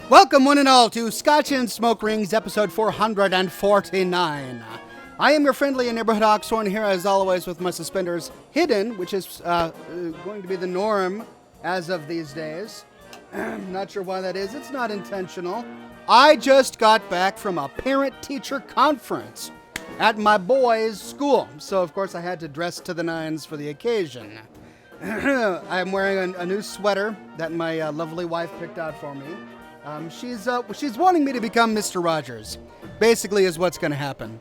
Welcome one and all to Scotch and Smoke Rings, episode 449. I am your friendly neighborhood Oxhorn here as always with my suspenders hidden, which is going to be the norm as of these days. Not sure why that is. It's not intentional. I just got back from a parent-teacher conference at my boys' school. So, of course, I had to dress to the nines for the occasion. I'm wearing a new sweater that my lovely wife picked out for me. She's wanting me to become Mr. Rogers. Basically, is what's going to happen.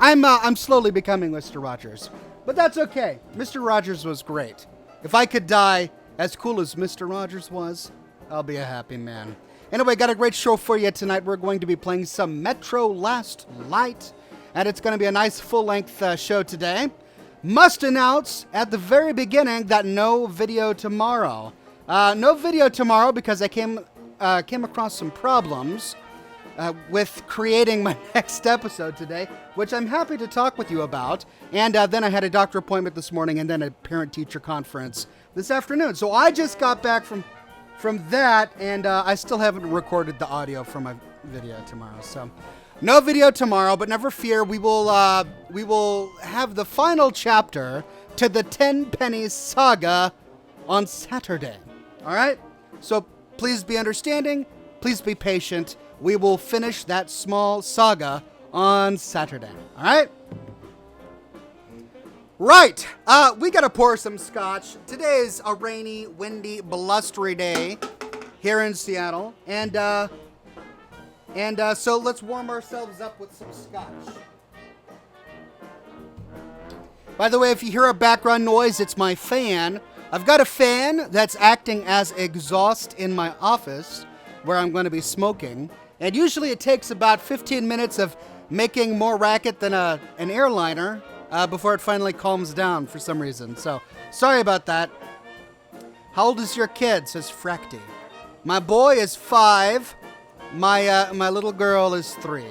I'm slowly becoming Mr. Rogers, but that's okay. Mr. Rogers was great. If I could die as cool as Mr. Rogers was, I'll be a happy man. Anyway, got a great show for you tonight. We're going to be playing some Metro Last Light, and it's going to be a nice full-length show today. Must announce at the very beginning that no video tomorrow. No video tomorrow because I came across some problems with creating my next episode today, which I'm happy to talk with you about. And then I had a doctor appointment this morning and then a parent-teacher conference this afternoon. So I just got back from that, and I still haven't recorded the audio for my video tomorrow. So no video tomorrow, but never fear. We will have the final chapter to the 10 Pennies saga on Saturday. All right? So please be understanding. Please be patient. We will finish that small saga on Saturday. All right? Right. We got to pour some scotch. Today is a rainy, windy, blustery day here in Seattle. And so let's warm ourselves up with some scotch. By the way, if you hear a background noise, it's my fan. I've got a fan that's acting as exhaust in my office where I'm going to be smoking. And usually it takes about 15 minutes of making more racket than an airliner before it finally calms down for some reason. So, sorry about that. How old is your kid? Says Fracty. My boy is 5. My little girl is 3.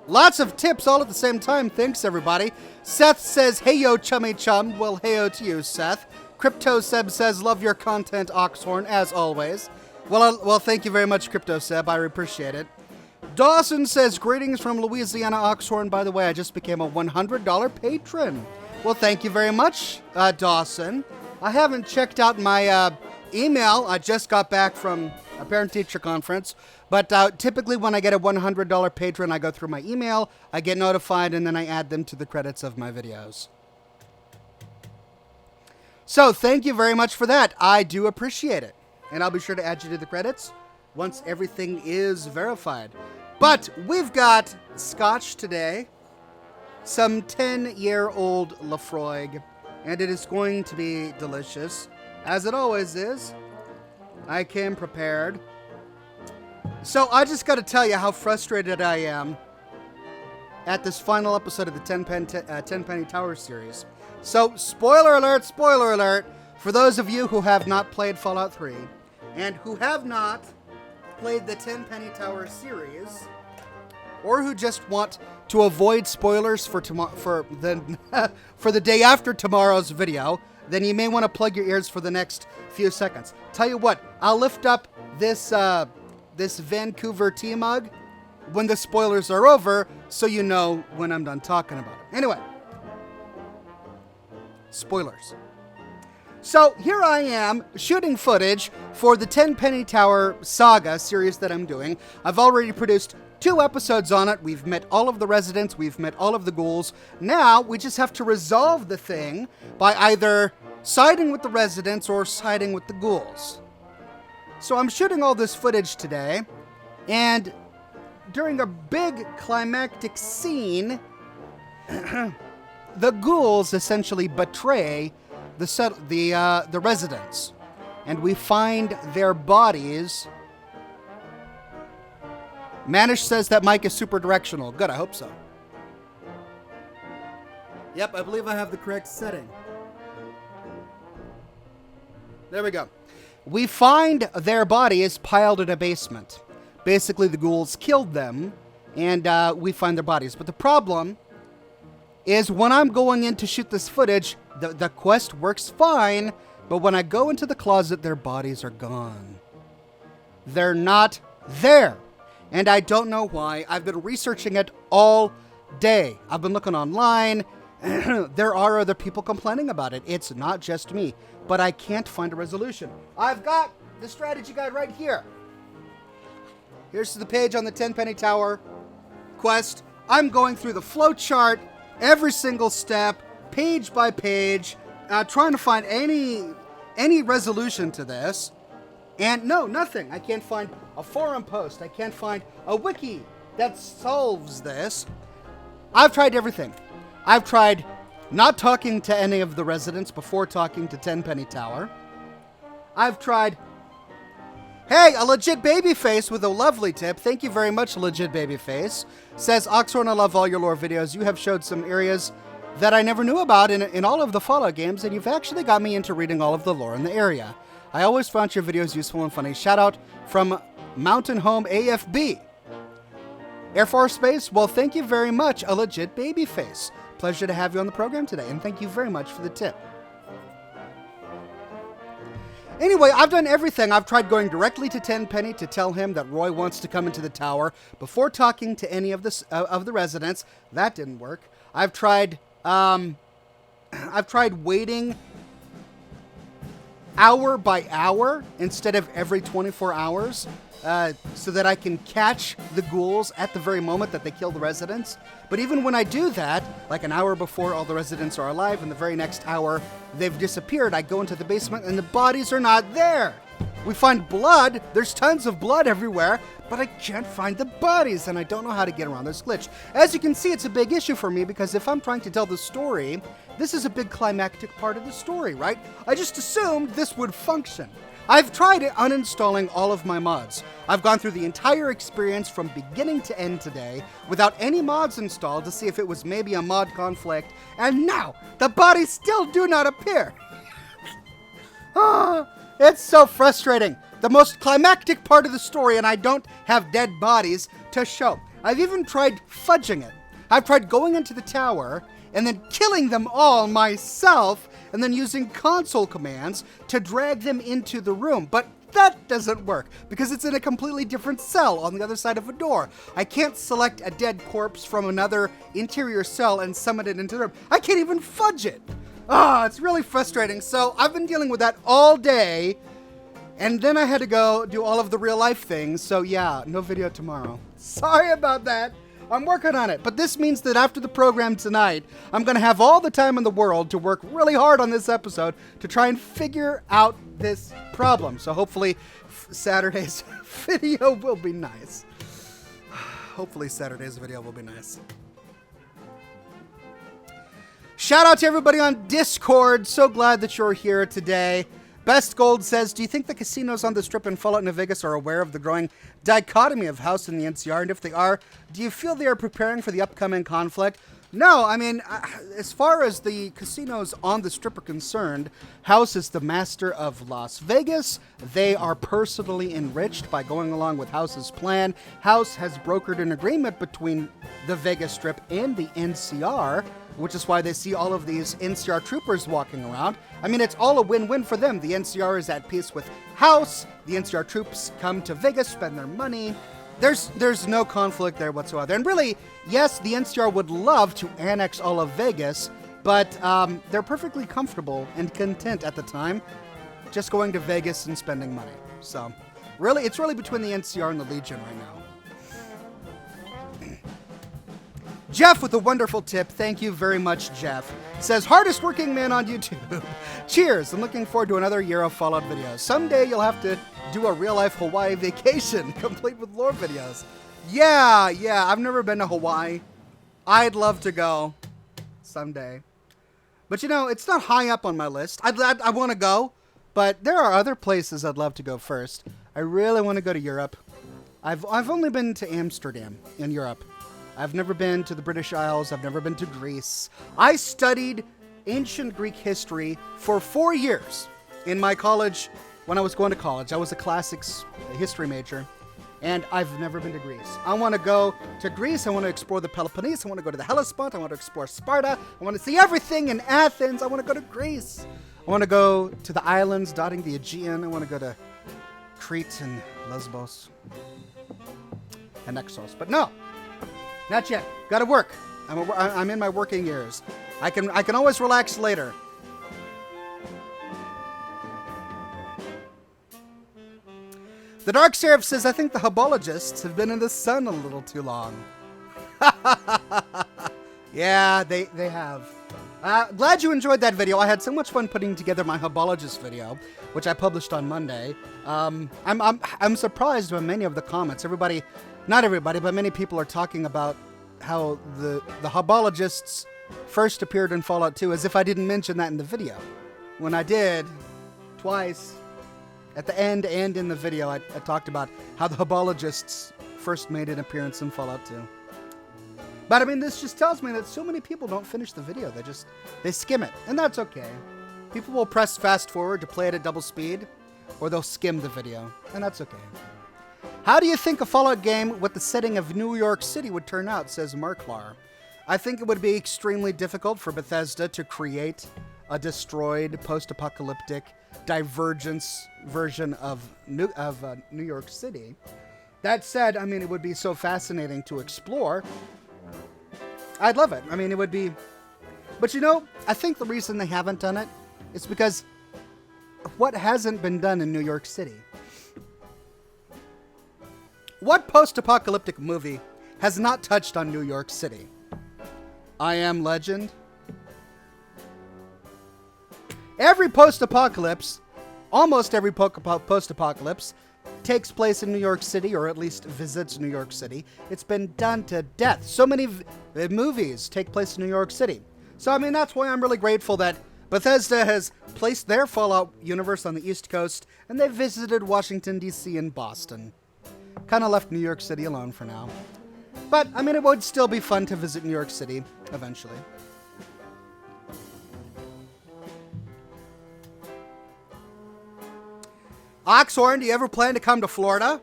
Lots of tips all at the same time. Thanks, everybody. Seth says, hey, yo, chummy chum. Well, hey-o to you, Seth. Crypto Seb says, love your content, Oxhorn, as always. Well, thank you very much, Crypto Seb. I appreciate it. Dawson says, greetings from Louisiana, Oxhorn. By the way, I just became a $100 patron. Well, thank you very much, Dawson. I haven't checked out my email. I just got back from a parent-teacher conference. But typically when I get a $100 patron, I go through my email, I get notified, and then I add them to the credits of my videos. So thank you very much for that. I do appreciate it. And I'll be sure to add you to the credits once everything is verified. But we've got scotch today, some 10-year-old Lafroig, and it is going to be delicious, as it always is. I came prepared. So I just got to tell you how frustrated I am at this final episode of the 10 Penny Tower series. So, spoiler alert, for those of you who have not played Fallout 3, and who have not played the 10 Penny Tower series, or who just want to avoid spoilers for the day after tomorrow's video, then you may want to plug your ears for the next few seconds. Tell you what, I'll lift up this Vancouver tea mug when the spoilers are over, so you know when I'm done talking about it. Anyway, spoilers. So here I am shooting footage for the 10 Penny Tower saga series that I'm doing. I've already produced 2 episodes on it. We've met all of the residents. We've met all of the ghouls. Now we just have to resolve the thing by either siding with the residents or siding with the ghouls. So I'm shooting all this footage today, and during a big climactic scene, the ghouls essentially betray the residents, and we find their bodies. Manish says that mic is super directional. Good, I hope so. Yep, I believe I have the correct setting. There we go. We find their bodies piled in a basement. Basically, the ghouls killed them, and we find their bodies. But the problem is when I'm going in to shoot this footage, the quest works fine, but when I go into the closet, their bodies are gone. They're not there. And I don't know why. I've been researching it all day. I've been looking online. There are other people complaining about it. It's not just me. But I can't find a resolution. I've got the strategy guide right here. Here's the page on the 10 penny tower quest. I'm going through the flow chart, every single step, page by page, trying to find any resolution to this. And no, nothing. I can't find a forum post. I can't find a wiki that solves this. I've tried everything. I've tried not talking to any of the residents before talking to 10 penny tower. I've tried... Hey, a legit babyface with a lovely tip. Thank you very much, legit babyface. Says, Oxhorn, I love all your lore videos. You have showed some areas that I never knew about in all of the Fallout games, and you've actually got me into reading all of the lore in the area. I always found your videos useful and funny. Shout out from Mountain Home AFB. Air Force Base, well, thank you very much, a legit babyface. Pleasure to have you on the program today, and thank you very much for the tip. Anyway, I've done everything. I've tried going directly to Tenpenny to tell him that Roy wants to come into the tower before talking to any of the residents. That didn't work. I've tried waiting hour by hour instead of every 24 hours so that I can catch the ghouls at the very moment that they kill the residents. But even when I do that, like an hour before all the residents are alive and the very next hour they've disappeared, I go into the basement and the bodies are not there. We find blood. There's tons of blood everywhere, but I can't find the bodies, and I don't know how to get around this glitch. As you can see, it's a big issue for me because if I'm trying to tell the story, this is a big climactic part of the story, right? I just assumed this would function. I've tried uninstalling all of my mods. I've gone through the entire experience from beginning to end today without any mods installed to see if it was maybe a mod conflict, and now the bodies still do not appear. It's so frustrating. The most climactic part of the story, and I don't have dead bodies to show. I've even tried fudging it. I've tried going into the tower and then killing them all myself and then using console commands to drag them into the room. But that doesn't work because it's in a completely different cell on the other side of a door. I can't select a dead corpse from another interior cell and summon it into the room. I can't even fudge it. It's really frustrating. So I've been dealing with that all day, and then I had to go do all of the real life things. So yeah, no video tomorrow. Sorry about that. I'm working on it. But this means that after the program tonight, I'm going to have all the time in the world to work really hard on this episode to try and figure out this problem. So hopefully Saturday's video will be nice. Hopefully Saturday's video will be nice. Shout out to everybody on Discord. So glad that you're here today. Best Gold says, do you think the casinos on the Strip in Fallout New Vegas are aware of the growing dichotomy of House and the NCR? And if they are, do you feel they are preparing for the upcoming conflict? No, I mean, as far as the casinos on the Strip are concerned, House is the master of Las Vegas. They are personally enriched by going along with House's plan. House has brokered an agreement between the Vegas Strip and the NCR, which is why they see all of these NCR troopers walking around. I mean, it's all a win-win for them. The NCR is at peace with House. The NCR troops come to Vegas, spend their money. There's no conflict there whatsoever. And really, yes, the NCR would love to annex all of Vegas, but they're perfectly comfortable and content at the time just going to Vegas and spending money. So really, it's really between the NCR and the Legion right now. Jeff with a wonderful tip. Thank you very much, Jeff. Says, hardest working man on YouTube. Cheers. I'm looking forward to another year of Fallout videos. Someday you'll have to do a real-life Hawaii vacation, complete with lore videos. Yeah, I've never been to Hawaii. I'd love to go someday. But you know, it's not high up on my list. I want to go, but there are other places I'd love to go first. I really want to go to Europe. I've only been to Amsterdam in Europe. I've never been to the British Isles. I've never been to Greece. I studied ancient Greek history for 4 years in my college when I was going to college. I was a classics history major, and I've never been to Greece. I want to go to Greece. I want to explore the Peloponnese. I want to go to the Hellespont. I want to explore Sparta. I want to see everything in Athens. I want to go to Greece. I want to go to the islands dotting the Aegean. I want to go to Crete and Lesbos and Naxos. But no, not yet. Got to work. I'm in my working years. I can always relax later. The Dark Seraph says, I think the Hubologists have been in the sun a little too long. Yeah, they have. Glad you enjoyed that video. I had so much fun putting together my Hubologist video, which I published on Monday. I'm surprised by many of the comments. Everybody, not everybody, but many people are talking about how the Hubologists first appeared in Fallout 2, as if I didn't mention that in the video. When I did, twice. At the end and in the video, I talked about how the Hubologists first made an appearance in Fallout 2. But I mean, this just tells me that so many people don't finish the video. They skim it, and that's okay. People will press fast forward to play it at double speed, or they'll skim the video, and that's okay. How do you think a Fallout game with the setting of New York City would turn out, says Marklar. I think it would be extremely difficult for Bethesda to create a destroyed, post-apocalyptic divergence version of New York City. That said, I mean, it would be so fascinating to explore. I'd love it. I mean, it would be... But you know, I think the reason they haven't done it is because what hasn't been done in New York City? What post-apocalyptic movie has not touched on New York City? I Am Legend. Every post-apocalypse, almost every post-apocalypse, takes place in New York City, or at least visits New York City. It's been done to death. So many movies take place in New York City. So, I mean, that's why I'm really grateful that Bethesda has placed their Fallout universe on the East Coast, and they've visited Washington, D.C. and Boston. Kind of left New York City alone for now. But, I mean, it would still be fun to visit New York City eventually. Oxhorn, do you ever plan to come to Florida?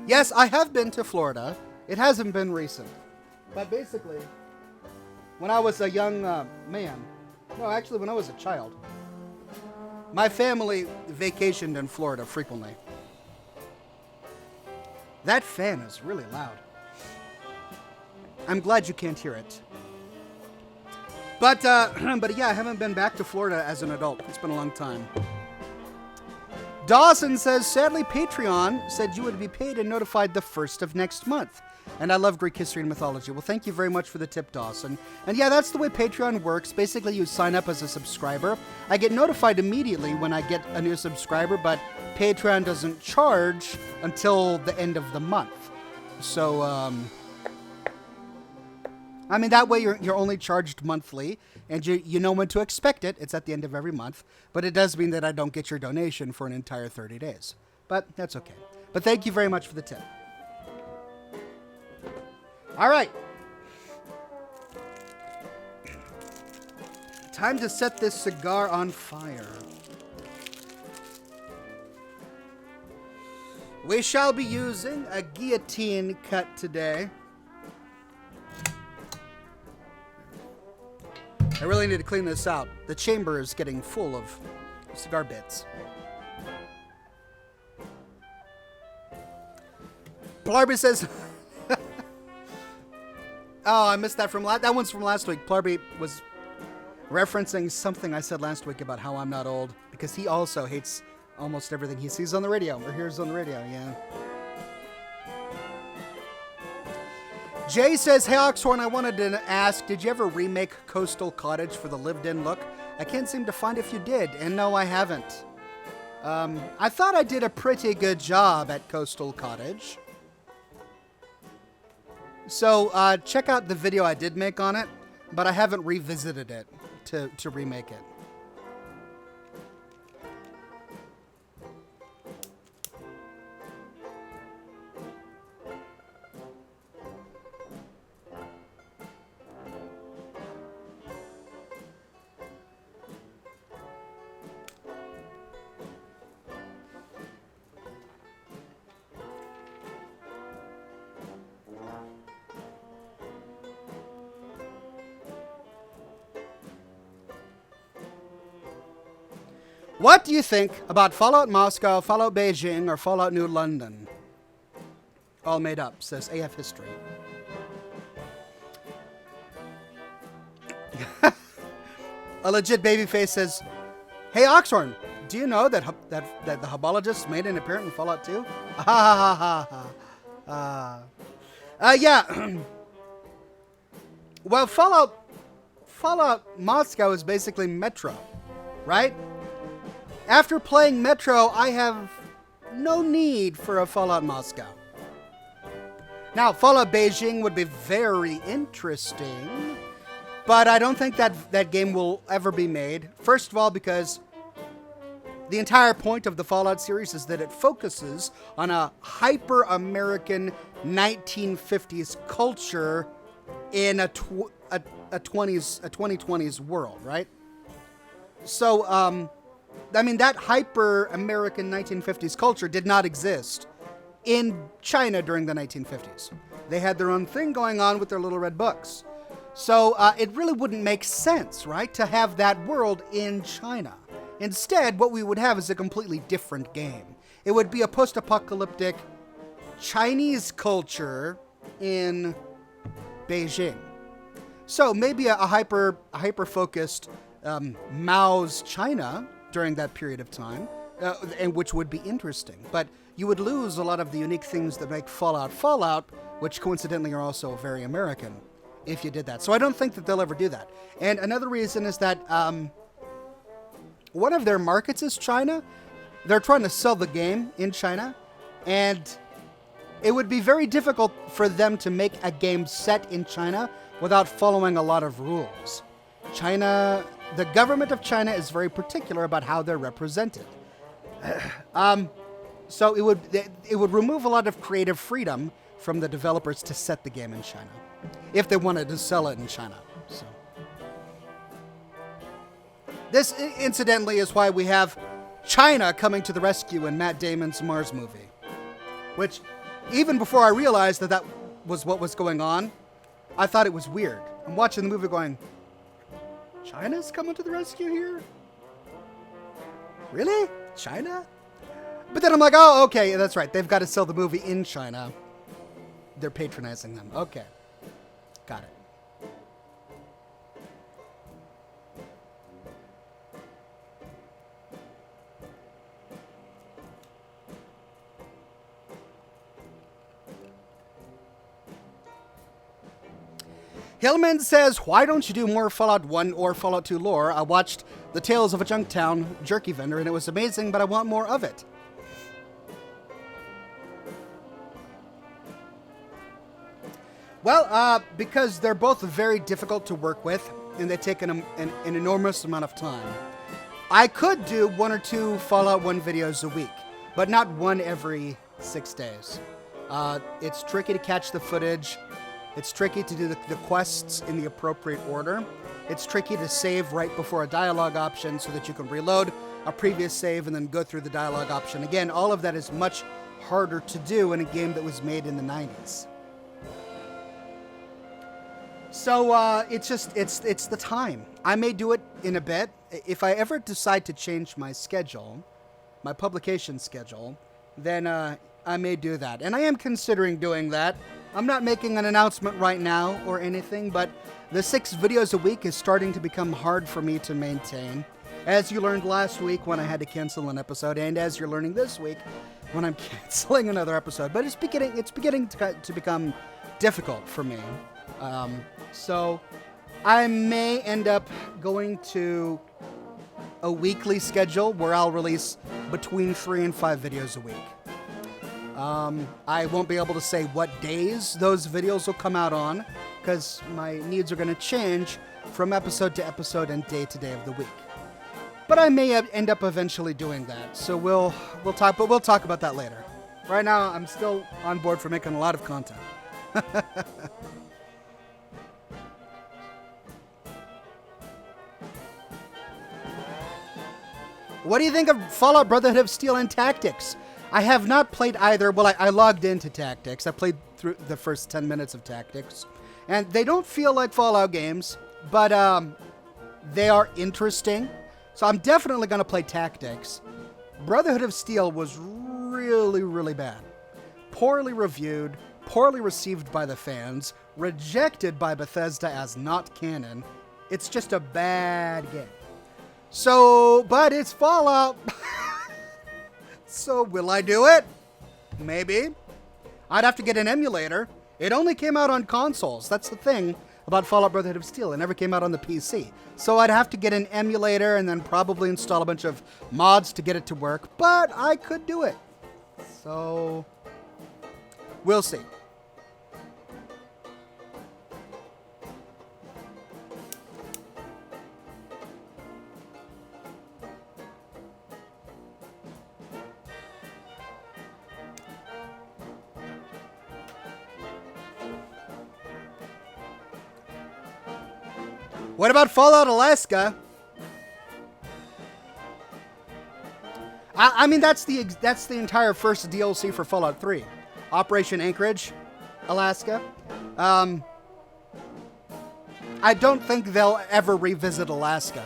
Yes, I have been to Florida. It hasn't been recent. But basically, when I was a young man, no, actually when I was a child, my family vacationed in Florida frequently. That fan is really loud. I'm glad you can't hear it. But yeah, I haven't been back to Florida as an adult. It's been a long time. Dawson says, sadly, Patreon said you would be paid and notified the 1st of next month. And I love Greek history and mythology. Well, thank you very much for the tip, Dawson. And yeah, that's the way Patreon works. Basically, you sign up as a subscriber. I get notified immediately when I get a new subscriber, but Patreon doesn't charge until the end of the month. So, I mean, that way you're only charged monthly, and you know when to expect it. It's at the end of every month. But it does mean that I don't get your donation for an entire 30 days. But that's okay. But thank you very much for the tip. All right. Time to set this cigar on fire. We shall be using a guillotine cut today. I really need to clean this out. The chamber is getting full of cigar bits. Blarby says... Oh, I missed that from that one's from last week. Blarby was referencing something I said last week about how I'm not old, because he also hates almost everything he sees on the radio or hears on the radio, yeah. Jay says, hey, Oxhorn, I wanted to ask, did you ever remake Coastal Cottage for the lived-in look? I can't seem to find if you did, and no, I haven't. I thought I did a pretty good job at Coastal Cottage. So, check out the video I did make on it, but I haven't revisited it to remake it. What do you think about Fallout Moscow, Fallout Beijing, or Fallout New London? All made up, says AF History. A legit babyface says, "Hey Oxhorn, do you know that the Hubologists made an appearance in Fallout 2? Ha ha ha ha. Yeah. Well, Fallout Moscow is basically Metro, right? After playing Metro, I have no need for a Fallout Moscow. Now, Fallout Beijing would be very interesting, but I don't think that game will ever be made. First of all, because the entire point of the Fallout series is that it focuses on a hyper-American 1950s culture in a 2020s world, right? So, I mean, that hyper-American 1950s culture did not exist in China during the 1950s. They had their own thing going on with their little red books. So it really wouldn't make sense, right, to have that world in China. Instead, what we would have is a completely different game. It would be a post-apocalyptic Chinese culture in Beijing. So maybe a hyper-focused Mao's China during that period of time, and which would be interesting. But you would lose a lot of the unique things that make Fallout, which coincidentally are also very American, if you did that. So I don't think that they'll ever do that. And another reason is that one of their markets is China. They're trying to sell the game in China, and it would be very difficult for them to make a game set in China without following a lot of rules. China, the government of China is very particular about how they're represented. So it would remove a lot of creative freedom from the developers to set the game in China, if they wanted to sell it in China. So this, incidentally, is why we have China coming to the rescue in Matt Damon's Mars movie, which, even before I realized that was what was going on, I thought it was weird. I'm watching the movie going, China's coming to the rescue here? Really? China? But then I'm like, oh, okay, that's right. They've got to sell the movie in China. They're patronizing them. Okay. Got it. Hillman says, why don't you do more Fallout 1 or Fallout 2 lore? I watched the Tales of a Junktown Jerky Vendor and it was amazing, but I want more of it. Well, because they're both very difficult to work with and they take an enormous amount of time. I could do 1 or 2 Fallout 1 videos a week, but not one every 6 days. It's tricky to catch the footage. It's tricky to do the quests in the appropriate order. It's tricky to save right before a dialogue option so that you can reload a previous save and then go through the dialogue option again. All of that is much harder to do in a game that was made in the 90s. So it's the time. I may do it in a bit. If I ever decide to change my schedule, my publication schedule, then I may do that. And I am considering doing that. I'm not making an announcement right now or anything, but the 6 videos a week is starting to become hard for me to maintain. As you learned last week when I had to cancel an episode, and as you're learning this week when I'm canceling another episode. But it's beginning to become difficult for me. So I may end up going to a weekly schedule where I'll release between 3 and 5 videos a week. I won't be able to say what days those videos will come out on because my needs are going to change from episode to episode and day to day of the week. But I may end up eventually doing that. So we'll talk about that later. Right now, I'm still on board for making a lot of content. What do you think of Fallout Brotherhood of Steel and Tactics? I have not played either. Well, I logged into Tactics. I played through the first 10 minutes of Tactics. And they don't feel like Fallout games, but they are interesting. So I'm definitely going to play Tactics. Brotherhood of Steel was really, really bad. Poorly reviewed, poorly received by the fans, rejected by Bethesda as not canon. It's just a bad game. So, but it's Fallout. So will I do it? Maybe. I'd have to get an emulator. It only came out on consoles. That's the thing about Fallout Brotherhood of Steel. It never came out on the PC. So I'd have to get an emulator and then probably install a bunch of mods to get it to work. But I could do it. So we'll see. What about Fallout Alaska? I mean, that's the entire first DLC for Fallout 3. Operation Anchorage, Alaska. I don't think they'll ever revisit Alaska.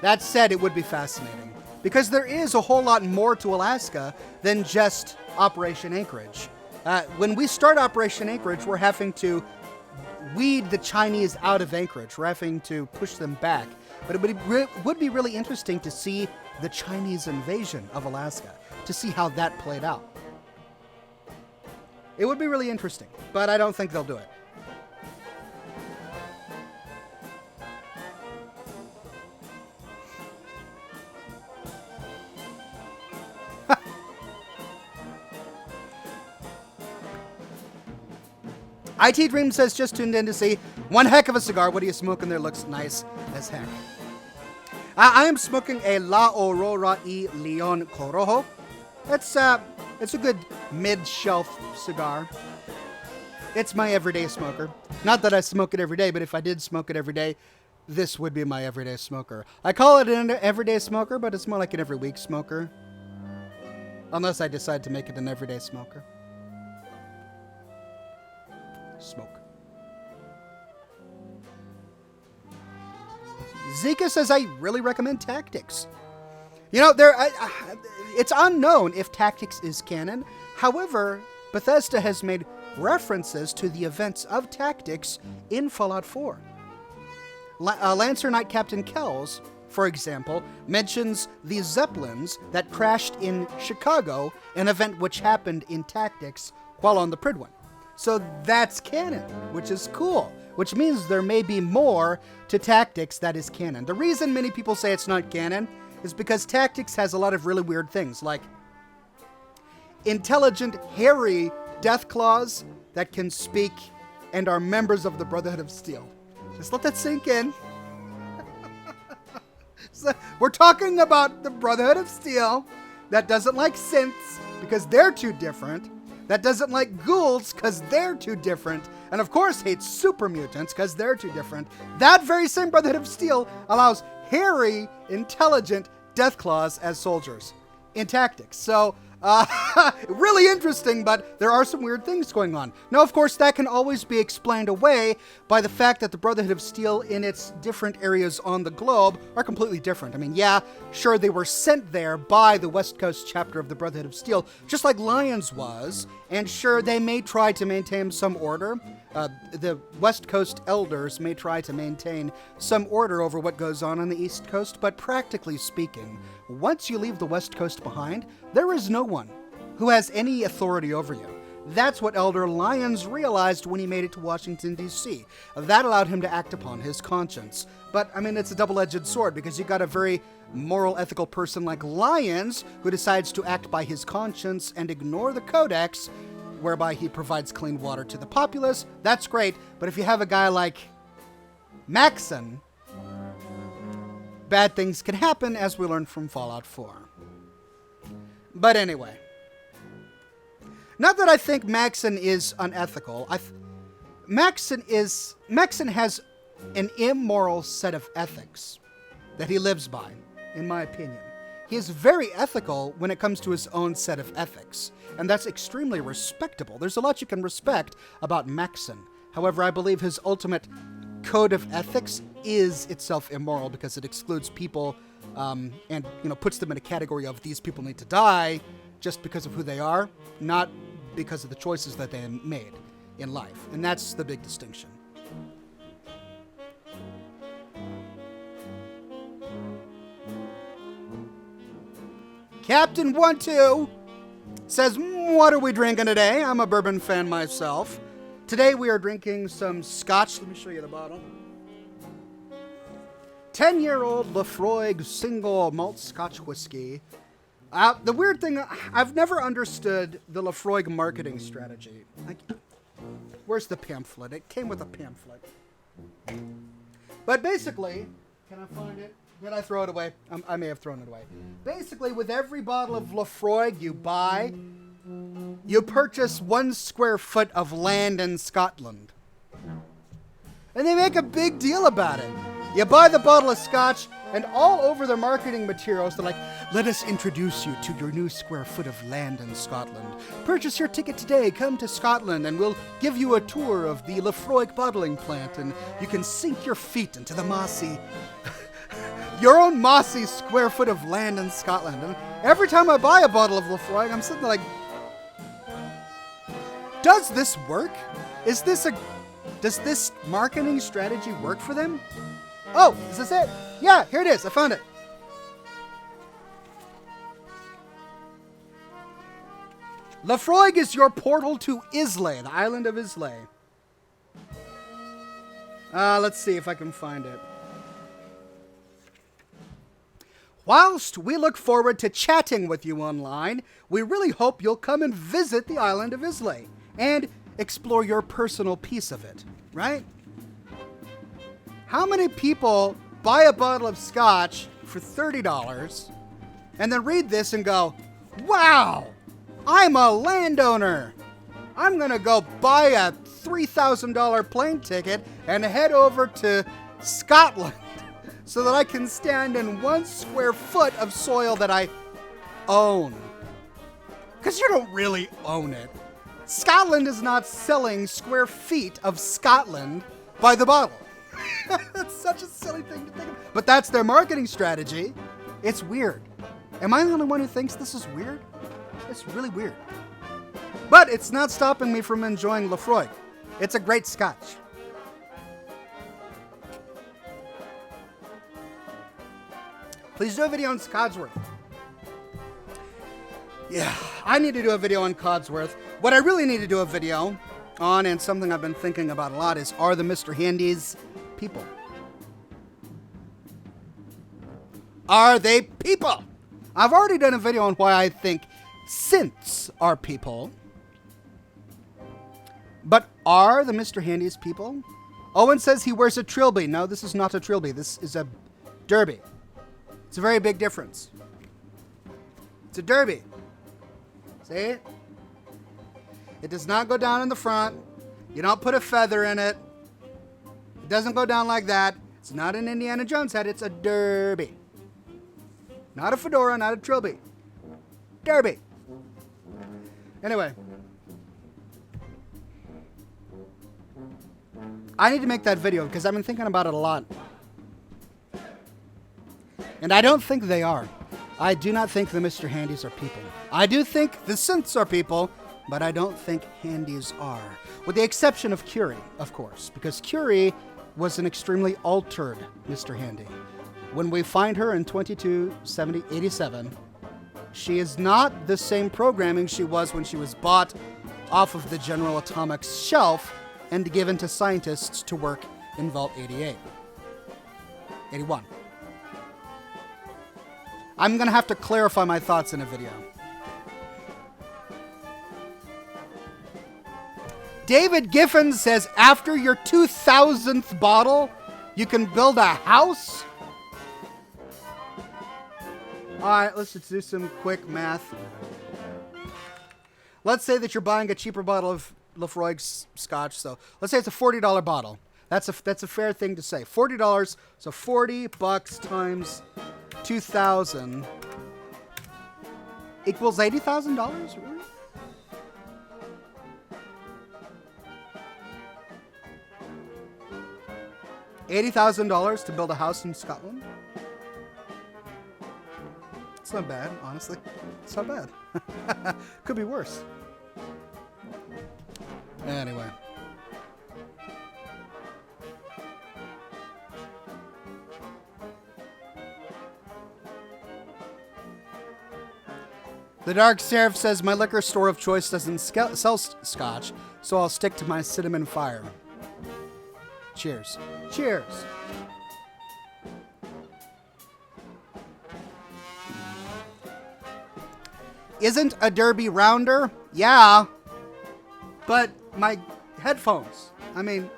That said, it would be fascinating. Because there is a whole lot more to Alaska than just Operation Anchorage. When we start Operation Anchorage, we're having to weed the Chinese out of Anchorage. We're having to push them back. But it would be really interesting to see the Chinese invasion of Alaska, to see how that played out. It would be really interesting, but I don't think they'll do it. IT Dream says, just tuned in to see one heck of a cigar. What are you smoking there? Looks nice as heck. I am smoking a La Aurora y Leon Corojo. It's a good mid-shelf cigar. It's my everyday smoker. Not that I smoke it every day, but if I did smoke it every day, this would be my everyday smoker. I call it an everyday smoker, but it's more like an every week smoker. Unless I decide to make it an everyday smoker. Smoke. Zika says, I really recommend Tactics. You know, it's unknown if Tactics is canon. However, Bethesda has made references to the events of Tactics in Fallout 4. Lancer Knight Captain Kells, for example, mentions the Zeppelins that crashed in Chicago, an event which happened in Tactics while on the Prydwen. So that's canon, which is cool, which means there may be more to Tactics that is canon. The reason many people say it's not canon is because Tactics has a lot of really weird things, like intelligent, hairy Deathclaws that can speak and are members of the Brotherhood of Steel. Just let that sink in. So we're talking about the Brotherhood of Steel that doesn't like synths because they're too different, that doesn't like ghouls because they're too different, and of course hates super mutants because they're too different. That very same Brotherhood of Steel allows hairy, intelligent Deathclaws as soldiers in Tactics. So, really interesting, but there are some weird things going on. Now, of course, that can always be explained away by the fact that the Brotherhood of Steel in its different areas on the globe are completely different. I mean, yeah, sure, they were sent there by the West Coast chapter of the Brotherhood of Steel, just like Lions was, and sure, they may try to maintain some order. The West Coast elders may try to maintain some order over what goes on the East Coast, but practically speaking, once you leave the West Coast behind, there is no one who has any authority over you. That's what Elder Lyons realized when he made it to Washington, D.C. That allowed him to act upon his conscience. But, I mean, it's a double-edged sword, because you got a very moral, ethical person like Lyons who decides to act by his conscience and ignore the Codex, whereby he provides clean water to the populace. That's great, but if you have a guy like Maxon, bad things can happen, as we learned from Fallout 4. But anyway, not that I think Maxon is unethical. Maxon has an immoral set of ethics that he lives by, in my opinion. He is very ethical when it comes to his own set of ethics, and that's extremely respectable. There's a lot you can respect about Maxon. However, I believe his ultimate code of ethics is itself immoral because it excludes people and puts them in a category of these people need to die just because of who they are, not because of the choices that they made in life. And that's the big distinction. Captain 1-2 says, what are we drinking today? I'm a bourbon fan myself. Today we are drinking some Scotch. Let me show you the bottle. 10-year-old Lafroig single malt Scotch whiskey. The weird thing, I've never understood the Lafroig marketing strategy. Where's the pamphlet? It came with a pamphlet. But basically, can I find it? Did I throw it away? I may have thrown it away. Basically, with every bottle of Lafroig you buy, you purchase 1 square foot of land in Scotland. And they make a big deal about it. You buy the bottle of Scotch, and all over their marketing materials, they're like, let us introduce you to your new square foot of land in Scotland. Purchase your ticket today, come to Scotland, and we'll give you a tour of the Lafroig bottling plant, and you can sink your feet into the mossy... your own mossy square foot of land in Scotland. And every time I buy a bottle of Lafroig, I'm sitting there like, does this work? Does this marketing strategy work for them? Oh, is this it? Yeah, here it is. I found it. Lafroig is your portal to Islay, the island of Islay. Let's see if I can find it. Whilst we look forward to chatting with you online, we really hope you'll come and visit the island of Islay and explore your personal piece of it, right? How many people buy a bottle of Scotch for $30 and then read this and go, wow, I'm a landowner. I'm going to go buy a $3,000 plane ticket and head over to Scotland so that I can stand in 1 square foot of soil that I own. Because you don't really own it. Scotland is not selling square feet of Scotland by the bottle. That's such a silly thing to think of. But that's their marketing strategy. It's weird. Am I the only one who thinks this is weird? It's really weird. But it's not stopping me from enjoying Lafroig. It's a great Scotch. Please do a video on Codsworth. Yeah, I need to do a video on Codsworth. What I really need to do a video on, and something I've been thinking about a lot, is are the Mr. Handies people? Are they people? I've already done a video on why I think synths are people. But are the Mr. Handies people? Owen says he wears a trilby. No, this is not a trilby. This is a derby. It's a very big difference. It's a derby. See it? It does not go down in the front. You don't put a feather in it. It doesn't go down like that. It's not an Indiana Jones hat. It's a derby. Not a fedora, not a trilby. Derby. Anyway. I need to make that video because I've been thinking about it a lot. And I don't think they are. I do not think the Mr. Handies are people. I do think the synths are people, but I don't think Handies are. With the exception of Curie, of course, because Curie was an extremely altered Mr. Handy. When we find her in 2287, she is not the same programming she was when she was bought off of the General Atomics shelf and given to scientists to work in Vault 88. 81. I'm going to have to clarify my thoughts in a video. David Giffen says, after your 2000th bottle, you can build a house? All right, let's just do some quick math. Let's say that you're buying a cheaper bottle of Lafroig Scotch. So let's say it's a $40 bottle. That's a fair thing to say. $40, so $40 times 2,000 equals $80,000, really? $80,000 to build a house in Scotland? It's not bad, honestly. It's not bad. Could be worse. Anyway. The Dark Seraph says, my liquor store of choice doesn't sell scotch, so I'll stick to my cinnamon fire. Cheers. Cheers. Isn't a derby rounder? Yeah. But my headphones. I mean,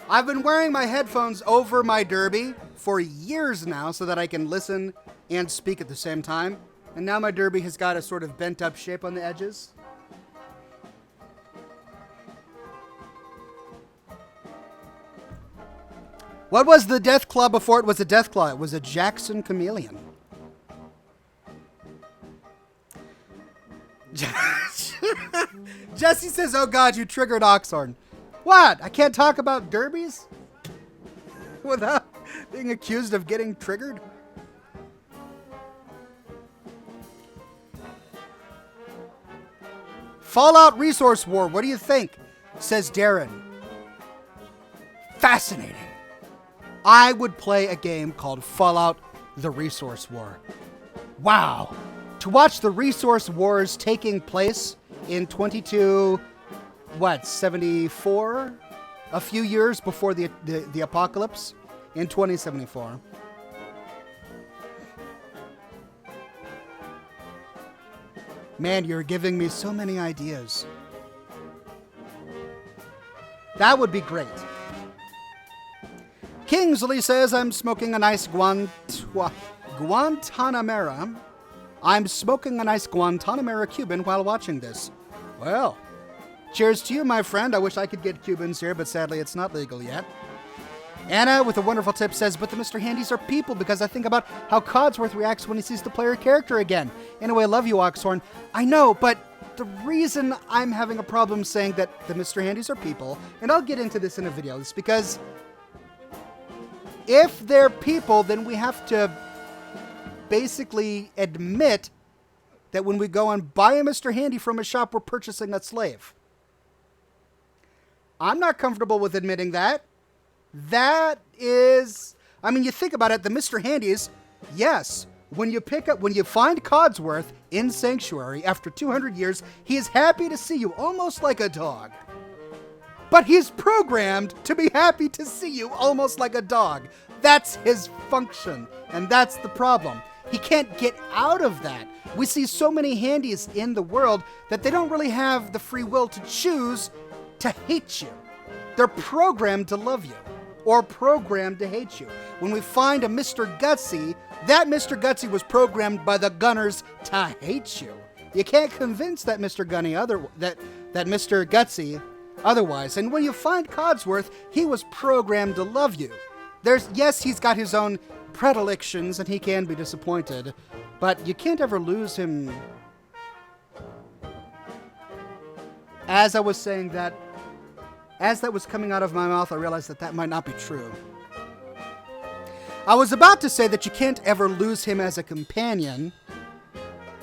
I've been wearing my headphones over my derby for years now so that I can listen and speak at the same time. And now my derby has got a sort of bent up shape on the edges. What was the Death Claw before it was a Death Claw? It was a Jackson Chameleon. Jesse says, oh God, you triggered Oxhorn. What? I can't talk about derbies without being accused of getting triggered? Fallout Resource War, what do you think? Says Darren. Fascinating. I would play a game called Fallout the Resource War. Wow. To watch the resource wars taking place in 74? A few years before the apocalypse in 2074. Man, you're giving me so many ideas. That would be great. Kingsley says, I'm smoking a nice Guantanamera. I'm smoking a nice Guantanamera Cuban while watching this. Well, cheers to you, my friend. I wish I could get Cubans here, but sadly it's not legal yet. Anna, with a wonderful tip, says, but the Mr. Handies are people because I think about how Codsworth reacts when he sees the player character again. Anyway, I love you, Oxhorn. I know, but the reason I'm having a problem saying that the Mr. Handies are people, and I'll get into this in a video, is because if they're people, then we have to basically admit that when we go and buy a Mr. Handy from a shop, we're purchasing a slave. I'm not comfortable with admitting that. That is, I mean, you think about it, the Mr. Handies, yes, when you find Codsworth in Sanctuary after 200 years, he is happy to see you, almost like a dog. But he's programmed to be happy to see you, almost like a dog. That's his function, and that's the problem. He can't get out of that. We see so many Handies in the world that they don't really have the free will to choose to hate you. They're programmed to love you, or programmed to hate you. When we find a Mr. Gutsy, that Mr. Gutsy was programmed by the Gunners to hate you. You can't convince that Mr. Mr. Gutsy otherwise. And when you find Codsworth, he was programmed to love you. Yes, he's got his own predilections and he can be disappointed, but you can't ever lose him. As I was saying that, as that was coming out of my mouth, I realized that that might not be true. I was about to say that you can't ever lose him as a companion,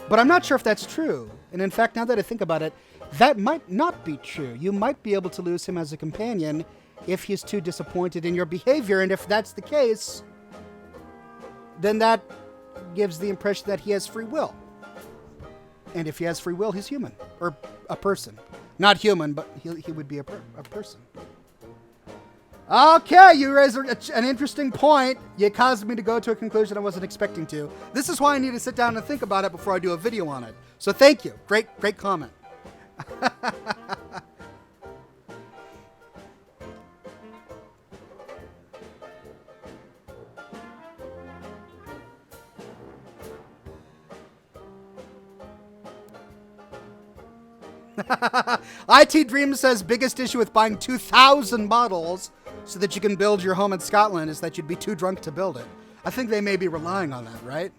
but I'm not sure if that's true. And in fact, now that I think about it, that might not be true. You might be able to lose him as a companion if he's too disappointed in your behavior. And if that's the case, then that gives the impression that he has free will. And if he has free will, he's human. Or a person. Not human, but he would be a person. Okay, you raised an interesting point. You caused me to go to a conclusion I wasn't expecting to. This is why I need to sit down and think about it before I do a video on it. So thank you. Great comment. IT Dream says biggest issue with buying 2,000 bottles so that you can build your home in Scotland is that you'd be too drunk to build it. I think they may be relying on that, right?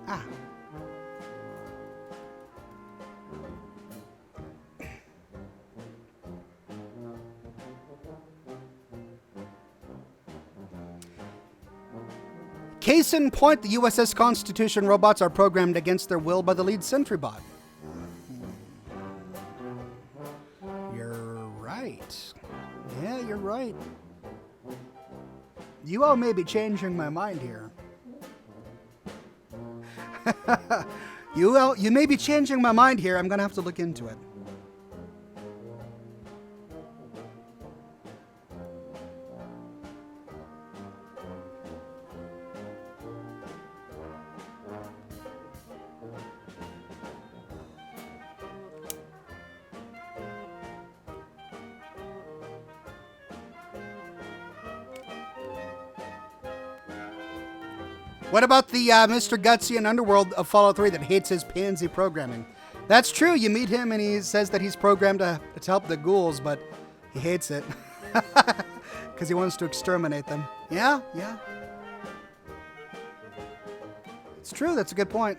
Ah. Case in point, the USS Constitution robots are programmed against their will by the lead sentry bot. You're right. Yeah, you're right. You all may be changing my mind here. You may be changing my mind here. I'm going to have to look into it. What about the Mr. Gutsy in Underworld of Fallout 3 that hates his pansy programming? That's true. You meet him and he says that he's programmed to help the ghouls, but he hates it because he wants to exterminate them. Yeah. It's true. That's a good point.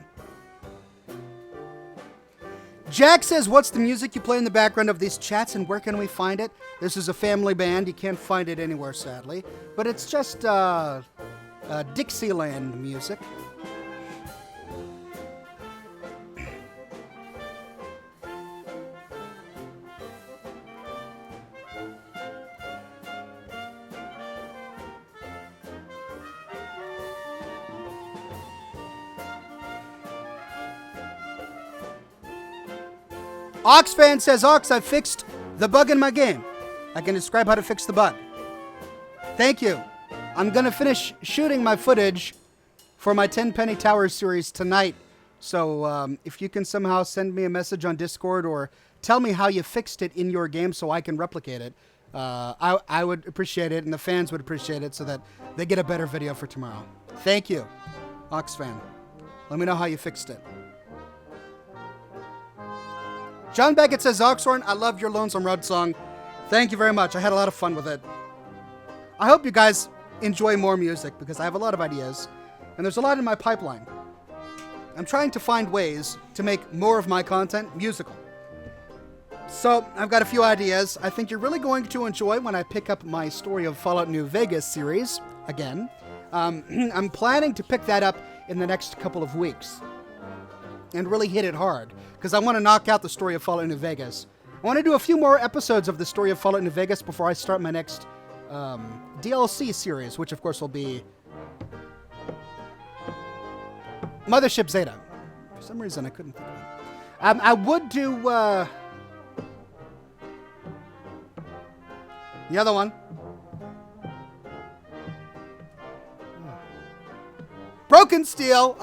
Jack says, what's the music you play in the background of these chats and where can we find it? This is a family band. You can't find it anywhere, sadly. But it's just Dixieland music. Oxfan says, Ox, I fixed the bug in my game. I can describe how to fix the bug. Thank you. I'm going to finish shooting my footage for my 10 Penny Towers series tonight. So if you can somehow send me a message on Discord or tell me how you fixed it in your game so I can replicate it, I would appreciate it and the fans would appreciate it so that they get a better video for tomorrow. Thank you, Oxfan. Let me know how you fixed it. John Beckett says, Oxhorn, I loved your Lonesome Road song. Thank you very much. I had a lot of fun with it. I hope you guys enjoy more music because I have a lot of ideas and there's a lot in my pipeline. I'm trying to find ways to make more of my content musical. So I've got a few ideas I think you're really going to enjoy when I pick up my Story of Fallout New Vegas series again. I'm planning to pick that up in the next couple of weeks and really hit it hard because I want to knock out the Story of Fallout New Vegas. I want to do a few more episodes of the Story of Fallout New Vegas before I start my next DLC series, which of course will be Mothership Zeta. For some reason I couldn't think of it. I would do the other one. Broken Steel.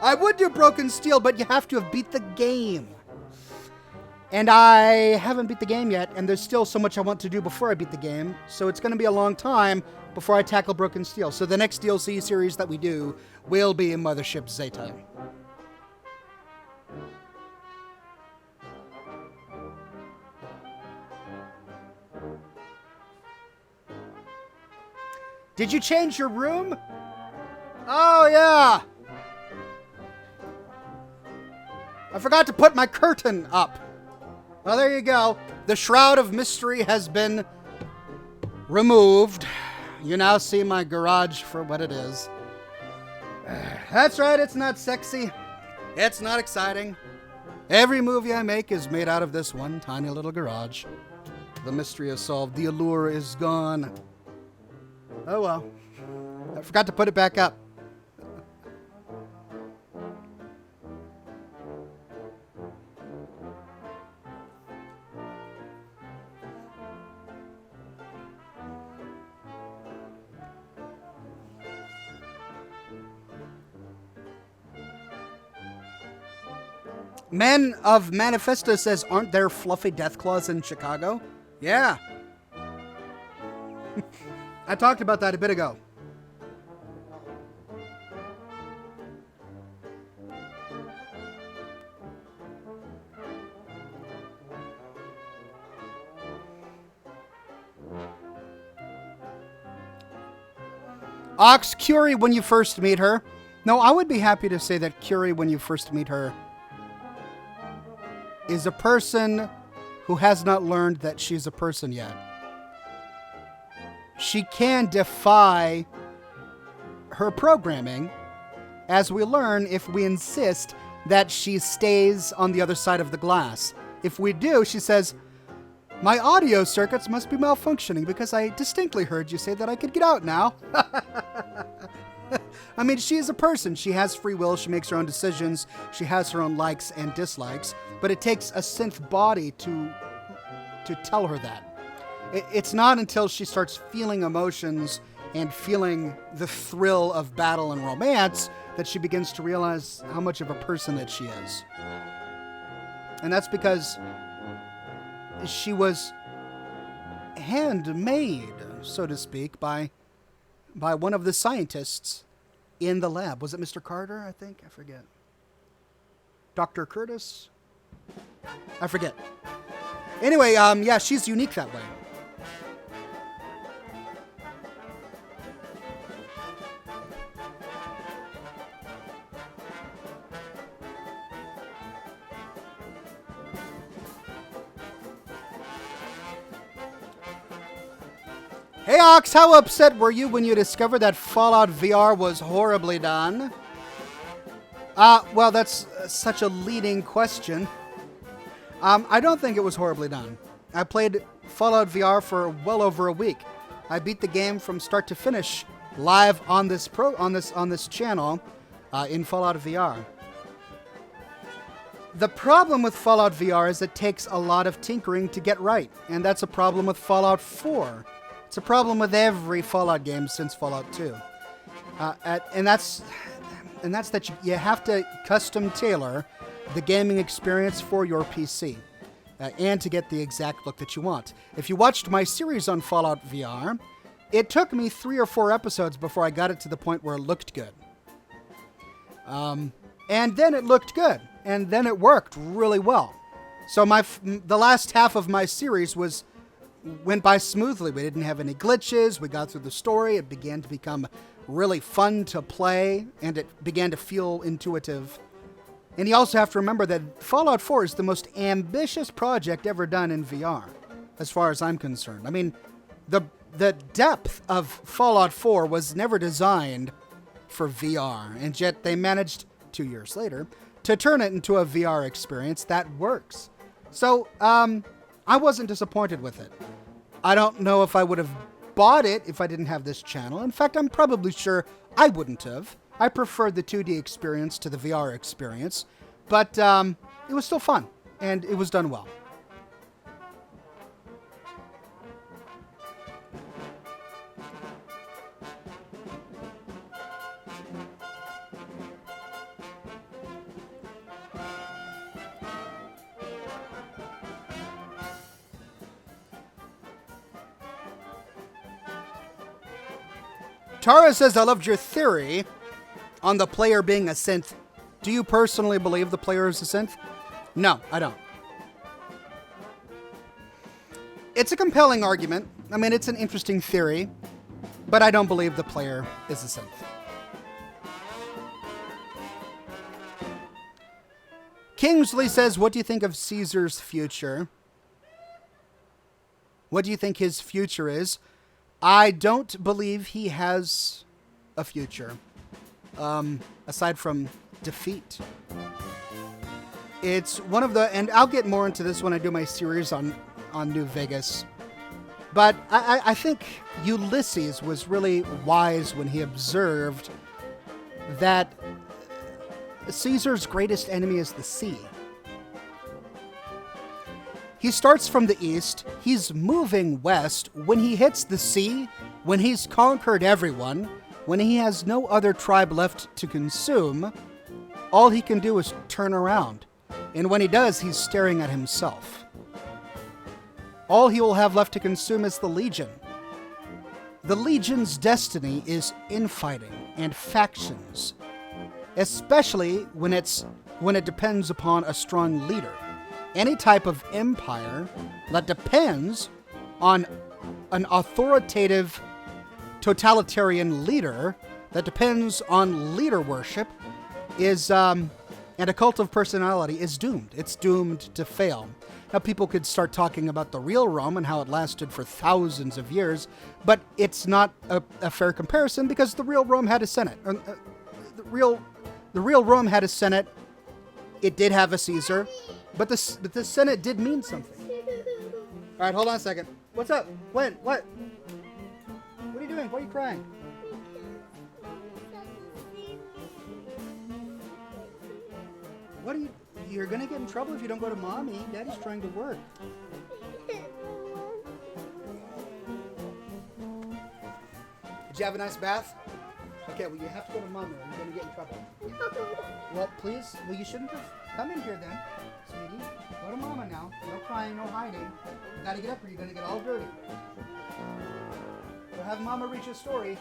I would do Broken Steel, but you have to have beat the game. And I haven't beat the game yet, and there's still so much I want to do before I beat the game, so it's going to be a long time before I tackle Broken Steel. So the next DLC series that we do will be Mothership Zeta. Did you change your room? Oh, yeah. I forgot to put my curtain up. Well, there you go. The Shroud of Mystery has been removed. You now see my garage for what it is. That's right, it's not sexy. It's not exciting. Every movie I make is made out of this one tiny little garage. The mystery is solved. The allure is gone. Oh well. I forgot to put it back up. Men of Manifesto says, aren't there fluffy deathclaws in Chicago? Yeah. I talked about that a bit ago. Ox, Curie when you first meet her. No, I would be happy to say that Curie when you first meet her is a person who has not learned that she's a person yet. She can defy her programming, as we learn if we insist that she stays on the other side of the glass. If we do, she says, "My audio circuits must be malfunctioning because I distinctly heard you say that I could get out now." I mean, she is a person. She has free will. She makes her own decisions. She has her own likes and dislikes. But it takes a synth body to tell her that. It's not until she starts feeling emotions and feeling the thrill of battle and romance that she begins to realize how much of a person that she is. And that's because she was handmade, so to speak, by one of the scientists in the lab. Was it Mr. Carter, I think? I forget. Dr. Curtis? I forget. Anyway, yeah, she's unique that way. Hey Ox, how upset were you when you discovered that Fallout VR was horribly done? Well, that's such a leading question. I don't think it was horribly done. I played Fallout VR for well over a week. I beat the game from start to finish live on this channel in Fallout VR. The problem with Fallout VR is it takes a lot of tinkering to get right, and that's a problem with Fallout 4. It's a problem with every Fallout game since Fallout 2. And that's that you have to custom tailor the gaming experience for your PC and to get the exact look that you want. If you watched my series on Fallout VR, it took me 3 or 4 episodes before I got it to the point where it looked good. And then it looked good. And then it worked really well. So the last half of my series went by smoothly. We didn't have any glitches. We got through the story. It began to become really fun to play, and it began to feel intuitive. And you also have to remember that Fallout 4 is the most ambitious project ever done in VR, as far as I'm concerned. I mean, the depth of Fallout 4 was never designed for VR, and yet they managed, 2 years later, to turn it into a VR experience that works. So, I wasn't disappointed with it. I don't know if I would have bought it if I didn't have this channel. In fact, I'm probably sure I wouldn't have. I preferred the 2D experience to the VR experience, but it was still fun, and it was done well. Tara says, "I loved your theory on the player being a synth. Do you personally believe the player is a synth?" No, I don't. It's a compelling argument. I mean, it's an interesting theory, but I don't believe the player is a synth. Kingsley says, "What do you think of Caesar's future?" What do you think his future is? I don't believe he has a future, aside from defeat. It's one of the, and I'll get more into this when I do my series on New Vegas, but I think Ulysses was really wise when he observed that Caesar's greatest enemy is the sea. He starts from the east, he's moving west. When he hits the sea, when he's conquered everyone, when he has no other tribe left to consume, all he can do is turn around. And when he does, he's staring at himself. All he will have left to consume is the Legion. The Legion's destiny is infighting and factions, especially when it depends upon a strong leader. Any type of empire that depends on an authoritative, totalitarian leader, that depends on leader worship, and a cult of personality is doomed. It's doomed to fail. Now, people could start talking about the real Rome and how it lasted for thousands of years, but it's not a fair comparison because the real Rome had a Senate. The real Rome had a Senate. It did have a Caesar, but the Senate did mean something. All right, hold on a second. What's up? When? What? What are you doing? Why are you crying? What are you... You're going to get in trouble if you don't go to Mommy. Daddy's trying to work. Did you have a nice bath? Okay, well, you have to go to Mommy or you're going to get in trouble. Well, please. Well, you shouldn't have come in here then, sweetie. Go to Mama now. No crying, no hiding. You got to get up or you're going to get all dirty. We'll have Mama reach a story.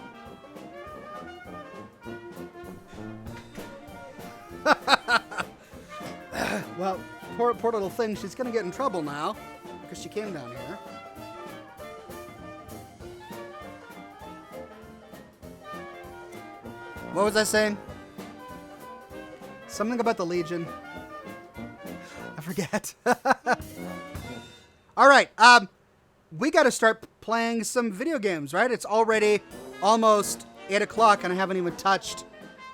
Well, poor little thing. She's going to get in trouble now because she came down here. What was I saying? Something about the Legion. I forget. All right. We got to start playing some video games, right? It's already almost 8 o'clock and I haven't even touched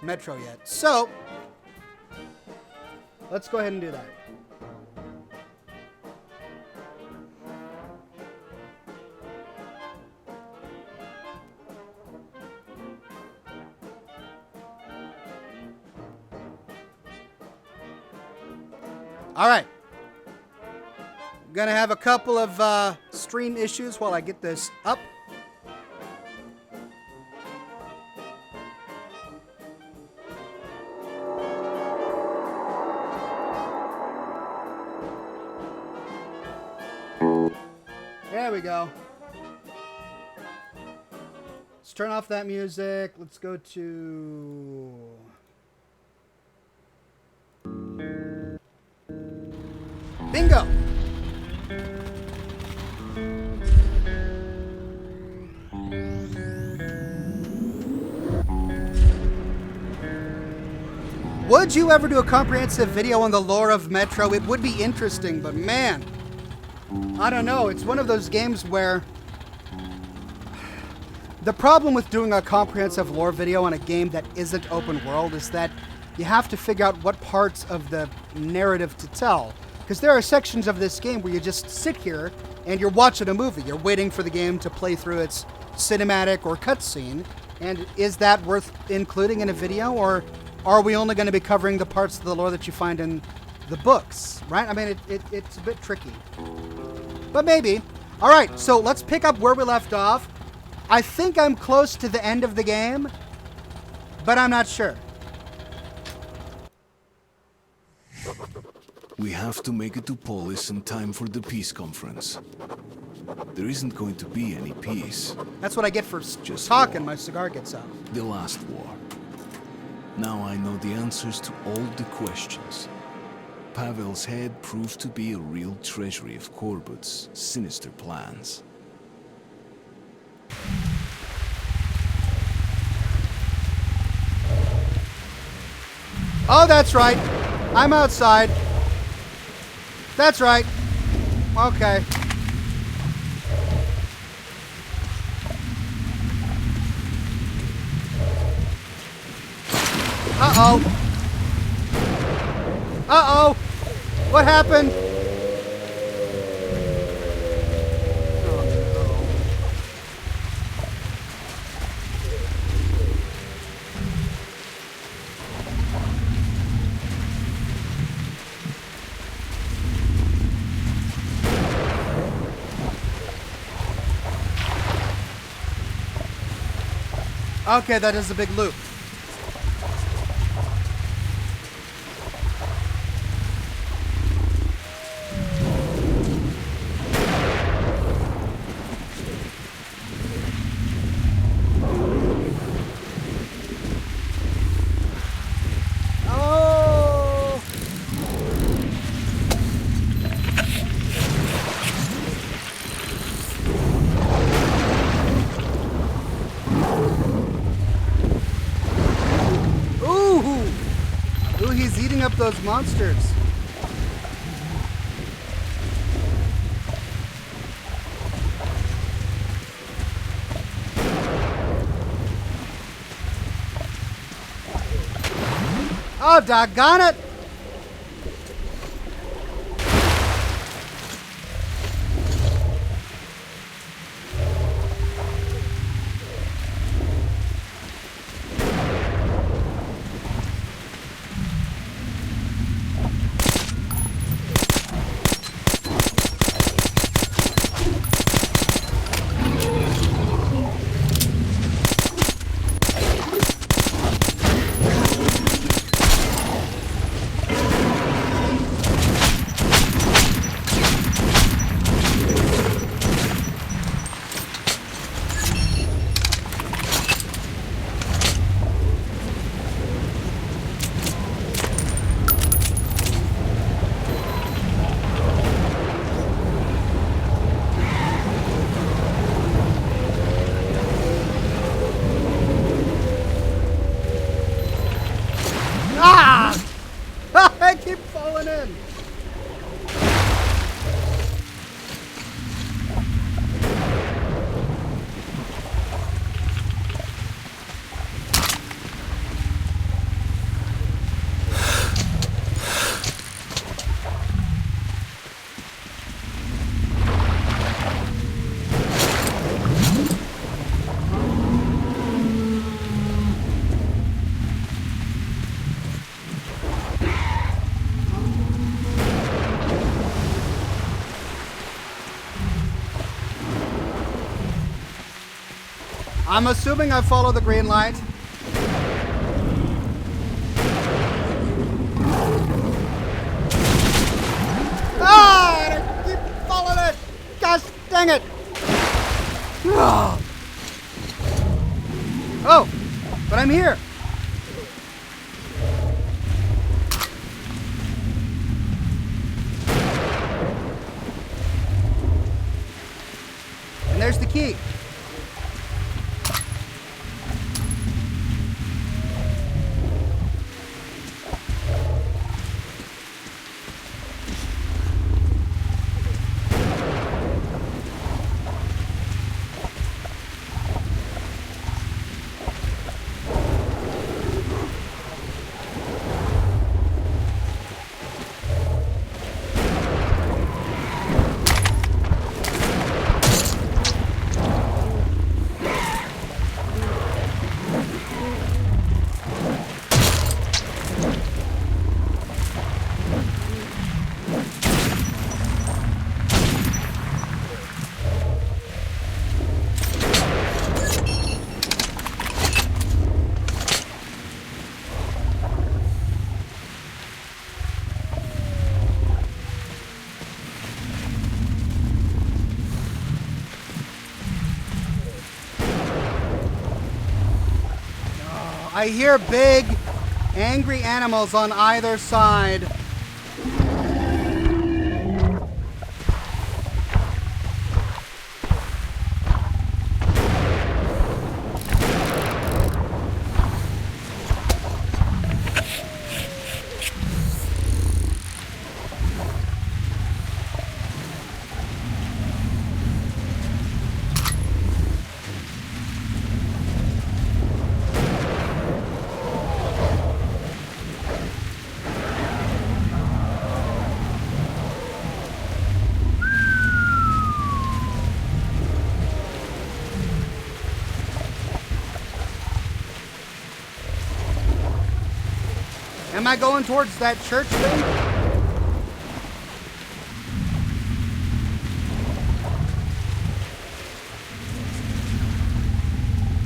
Metro yet. So... let's go ahead and do that. All right. I'm going to have a couple of stream issues while I get this up. There we go. Let's turn off that music. Let's go to... bingo! Would you ever do a comprehensive video on the lore of Metro? It would be interesting, but man... I don't know. It's one of those games where the problem with doing a comprehensive lore video on a game that isn't open world is that you have to figure out what parts of the narrative to tell. Because there are sections of this game where you just sit here and you're watching a movie. You're waiting for the game to play through its cinematic or cutscene. And is that worth including in a video? Or are we only going to be covering the parts of the lore that you find in the books, right? I mean, it's a bit tricky. But maybe. All right, so let's pick up where we left off. I think I'm close to the end of the game, but I'm not sure. We have to make it to Polis in time for the peace conference. There isn't going to be any peace. That's what I get for just talking. My cigar gets out. The last war. Now I know the answers to all the questions. Pavel's head proved to be a real treasury of Korbut's sinister plans. Oh, that's right. I'm outside. That's right. Okay. Uh-oh. Uh-oh. What happened? Okay, that is a big loop. Those monsters. Oh, doggone it! Ah! I keep falling in. I'm assuming I follow the green light. Ah! I keep following it! Gosh dang it! Ah. Oh! But I'm here! And there's the key. I hear big, angry animals on either side. Am I going towards that church thing?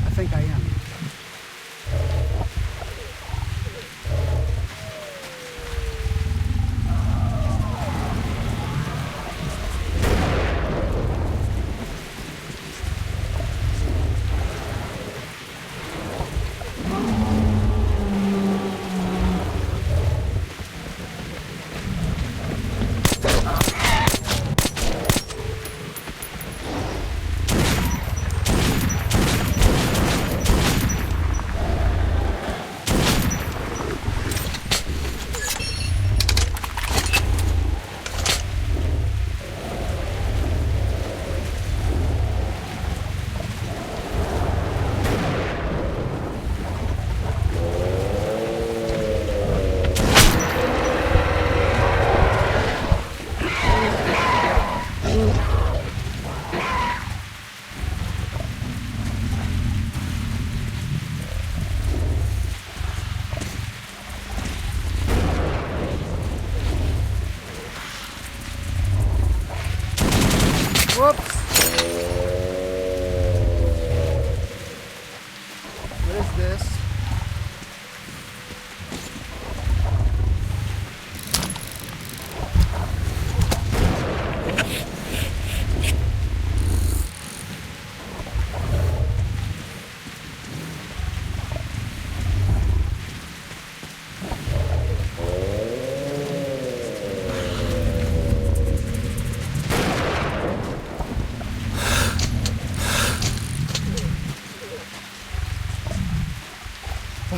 I think I am.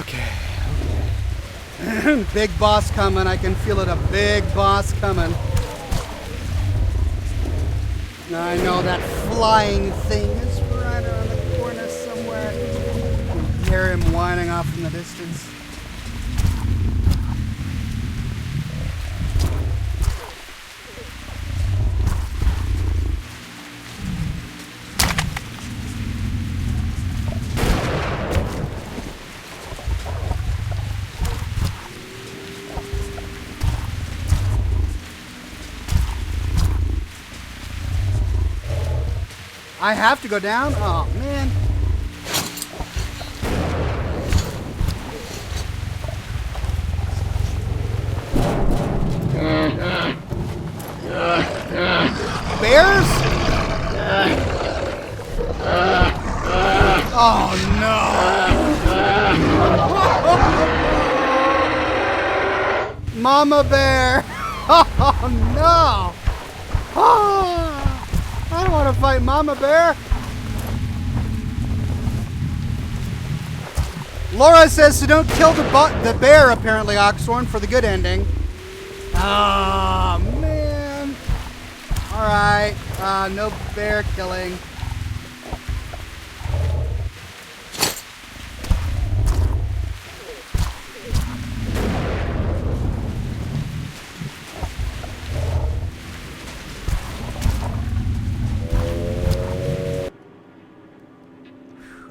Okay. Big boss coming. I can feel it. A big boss coming. I know that flying thing is right around the corner somewhere. I can hear him whining off in the distance. I have to go down? Oh, man. Bears? Oh, no. Mama bear. Oh, no. Oh. I don't want to fight Mama Bear. Laura says to don't kill the bear, apparently, Oxhorn, for the good ending. Oh, man. All right. No bear killing.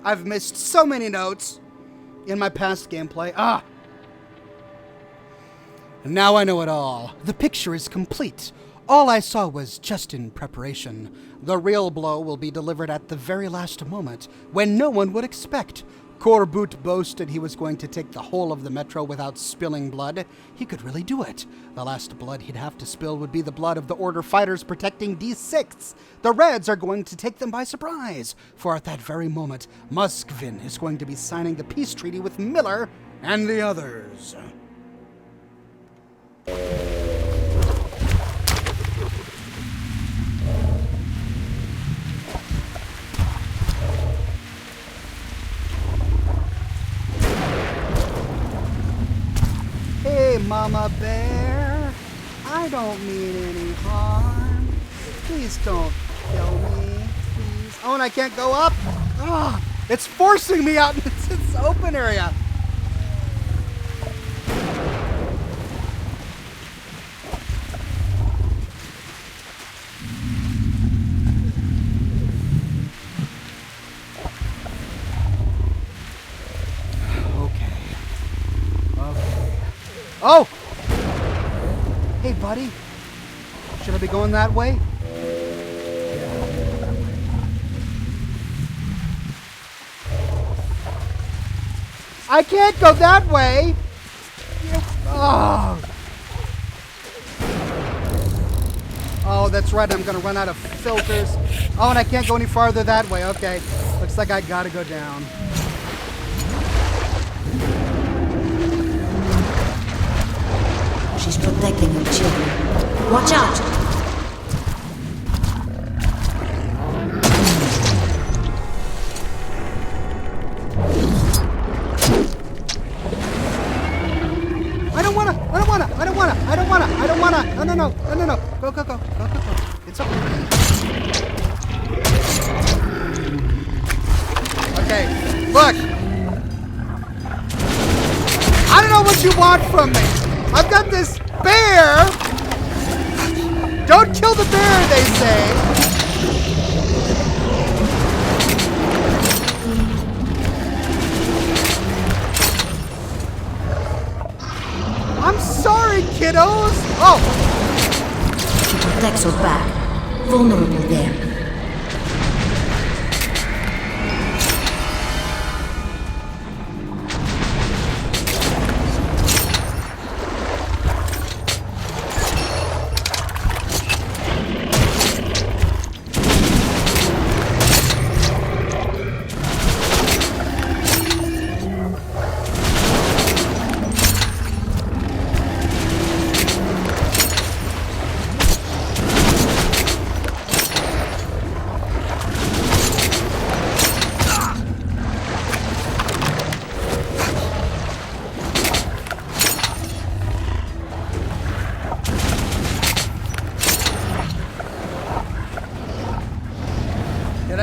I've missed so many notes in my past gameplay. And now I know it all. The picture is complete. All I saw was just in preparation. The real blow will be delivered at the very last moment, when no one would expect. Corboot boasted he was going to take the whole of the metro without spilling blood. He could really do it. The last blood he'd have to spill would be the blood of the Order fighters protecting D6. The Reds are going to take them by surprise, for at that very moment, Muskvin is going to be signing the peace treaty with Miller and the others. Hey, Mama Bear. I don't mean any harm. Please don't kill me, please. Oh, and I can't go up? Oh, it's forcing me out into this open area. Oh! Hey, buddy. Should I be going that way? I can't go that way! Oh! Oh, that's right. I'm going to run out of filters. Oh, and I can't go any farther that way. Okay. Looks like I got to go down. She's protecting her children. Watch out! No. Go. It's okay. Okay, look. I don't know what you want from me. I've got this bear. Don't kill the bear, they say. I'm sorry, kiddos. Oh. She protects her back. Vulnerable there.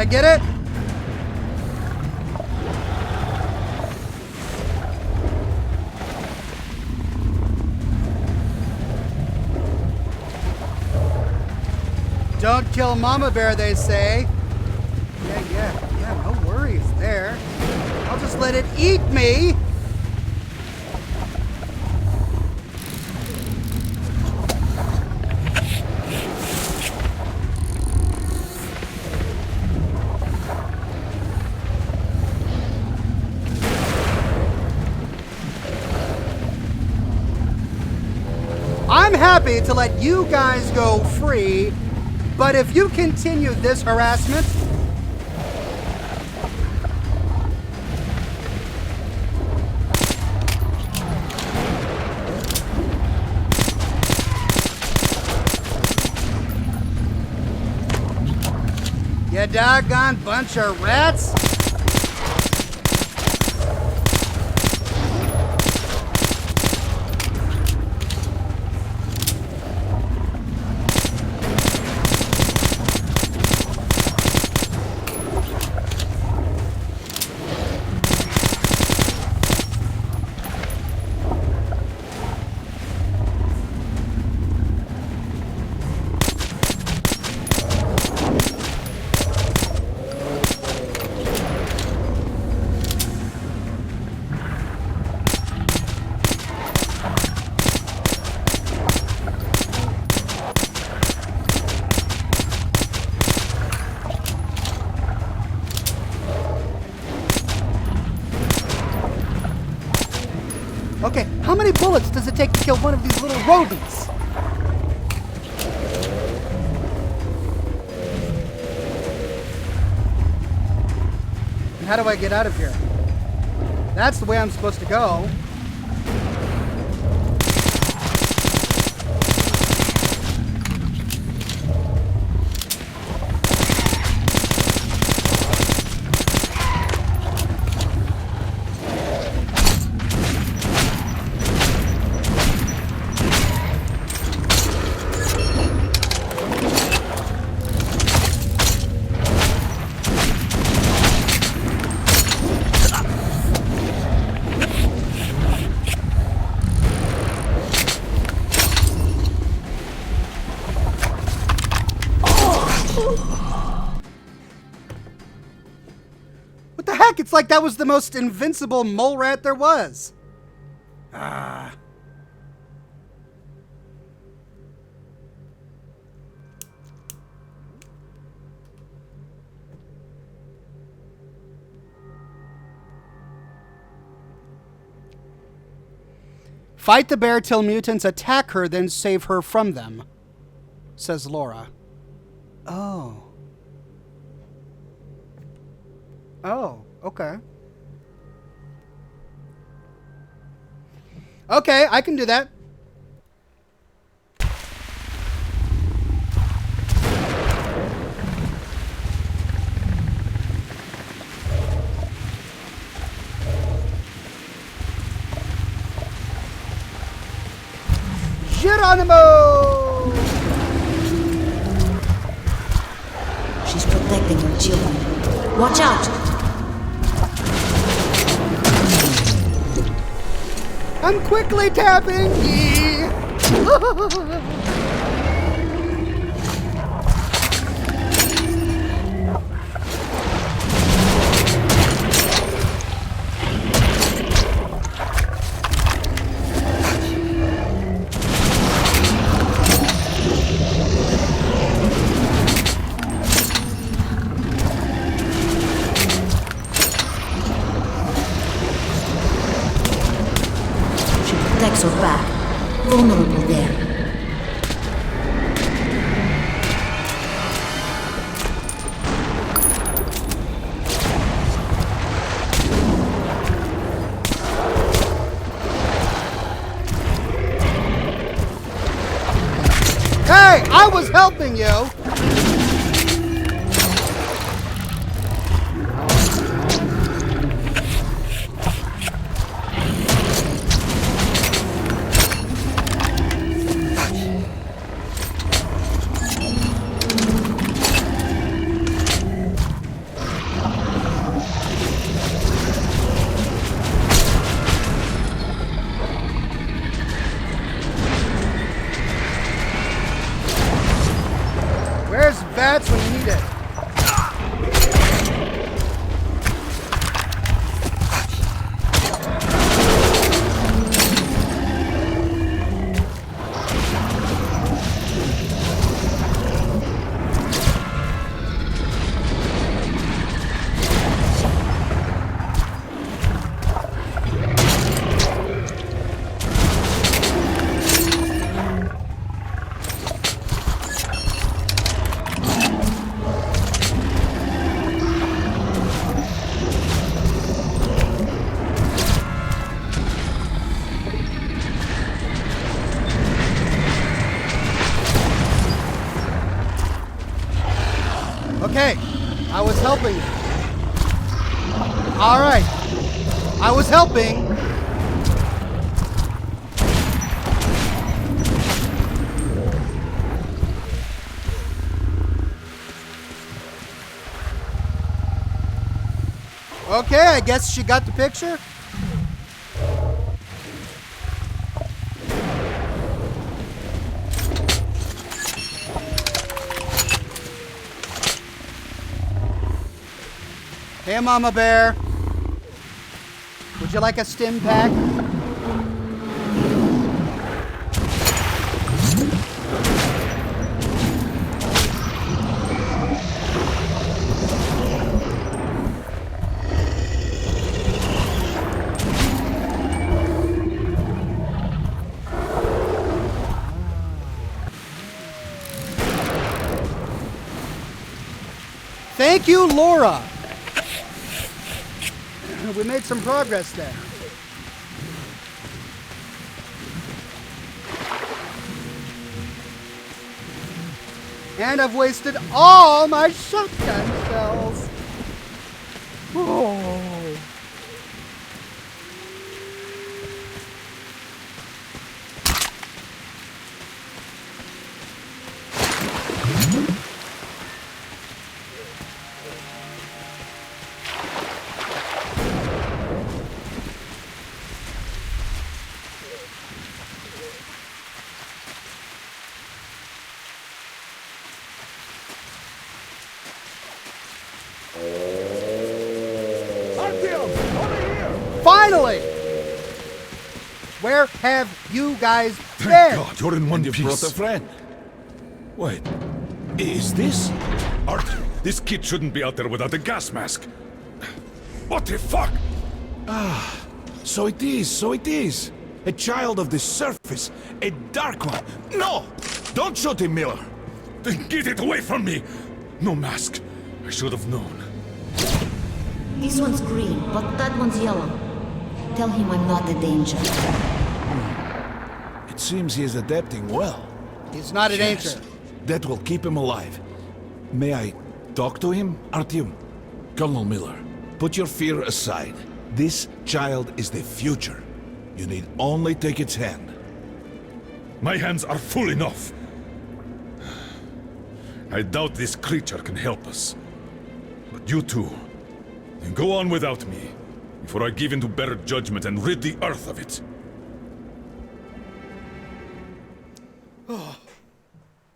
get it? Don't kill Mama Bear, they say. Yeah, no worries there. I'll just let it eat me. I'm happy to let you guys go free, but if you continue this harassment, you doggone bunch of rats. Okay, how many bullets does it take to kill one of these little rodents? And how do I get out of here? That's the way I'm supposed to go. What the heck? It's like that was the most invincible mole rat there was. Ah. Fight the bear till mutants attack her, then save her from them, says Laura. Oh. Oh, okay. Okay, I can do that. Geronimo! She's protecting her children. Watch out! I'm quickly tapping E. Protects her back. Vulnerable there. Hey, I was helping you. helping you. All right. I was helping. Okay, I guess she got the picture. Hey, Mama Bear. Would you like a stim pack? Thank you, Laura. We made some progress there. And I've wasted all my shotgun shells. Oh. Finally! Where have you guys been? Thank God, you're in one You piece. brought a friend. Wait, is this? Arthur, this kid shouldn't be out there without a gas mask. What the fuck? So it is. A child of the surface. A dark one. No! Don't shoot him, Miller. Then get it away from me! No mask. I should have known. This one's green, but that one's yellow. Tell him I'm not a danger. It seems he is adapting well. He's not a Yes, danger. that will keep him alive. May I talk to him, Artyom? Colonel Miller, put your fear aside. This child is the future. You need only take its hand. My hands are full enough. I doubt this creature can help us. But you two, then go on without me, before I give in to better judgment and rid the earth of it.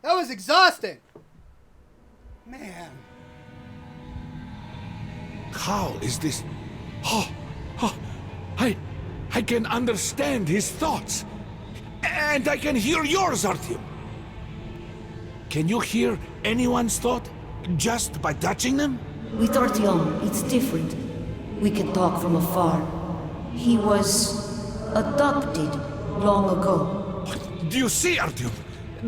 That was exhausting. Man. How is this? I can understand his thoughts. And I can hear yours, Artyom. Can you hear anyone's thought just by touching them? With Artyom, it's different. We can talk from afar. He was adopted long ago. Do you see, Artyom?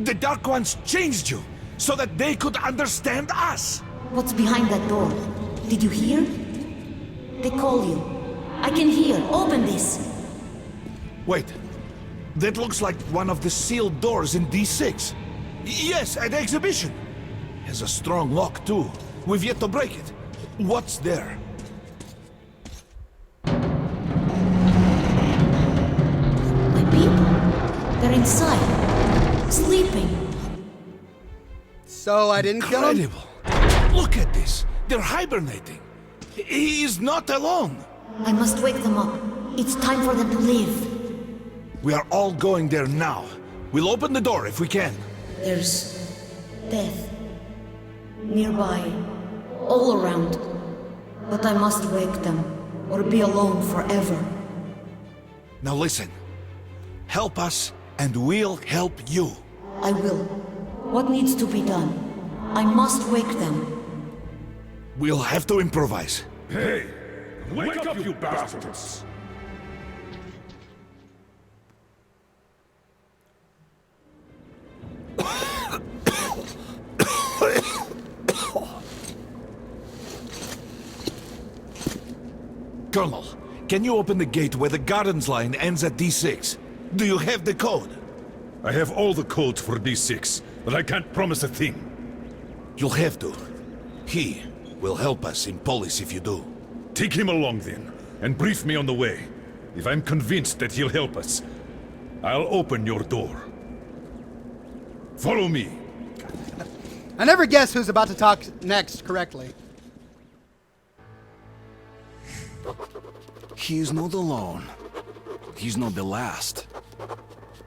The Dark Ones changed you so that they could understand us. What's behind that door? Did you hear? They call you. I can hear. Open this. Wait, that looks like one of the sealed doors in D6. Yes, at the exhibition. Has a strong lock too. We've yet to break it. What's there? My people. They're inside. Sleeping. So I didn't kill him? Incredible. Look at this. They're hibernating. He is not alone. I must wake them up. It's time for them to live. We are all going there now. We'll open the door if we can. There's death. Nearby. All around. But I must wake them, or be alone forever. Now listen. Help us, and we'll help you. I will. What needs to be done? I must wake them. We'll have to improvise. Hey! Wake up, you bastards! Colonel, can you open the gate where the gardens line ends at D6? Do you have the code? I have all the codes for D6, but I can't promise a thing. You'll have to. He will help us in Polis if you do. Take him along then, and brief me on the way. If I'm convinced that he'll help us, I'll open your door. Follow me. I never guess who's about to talk next correctly. He is not alone. He's not the last.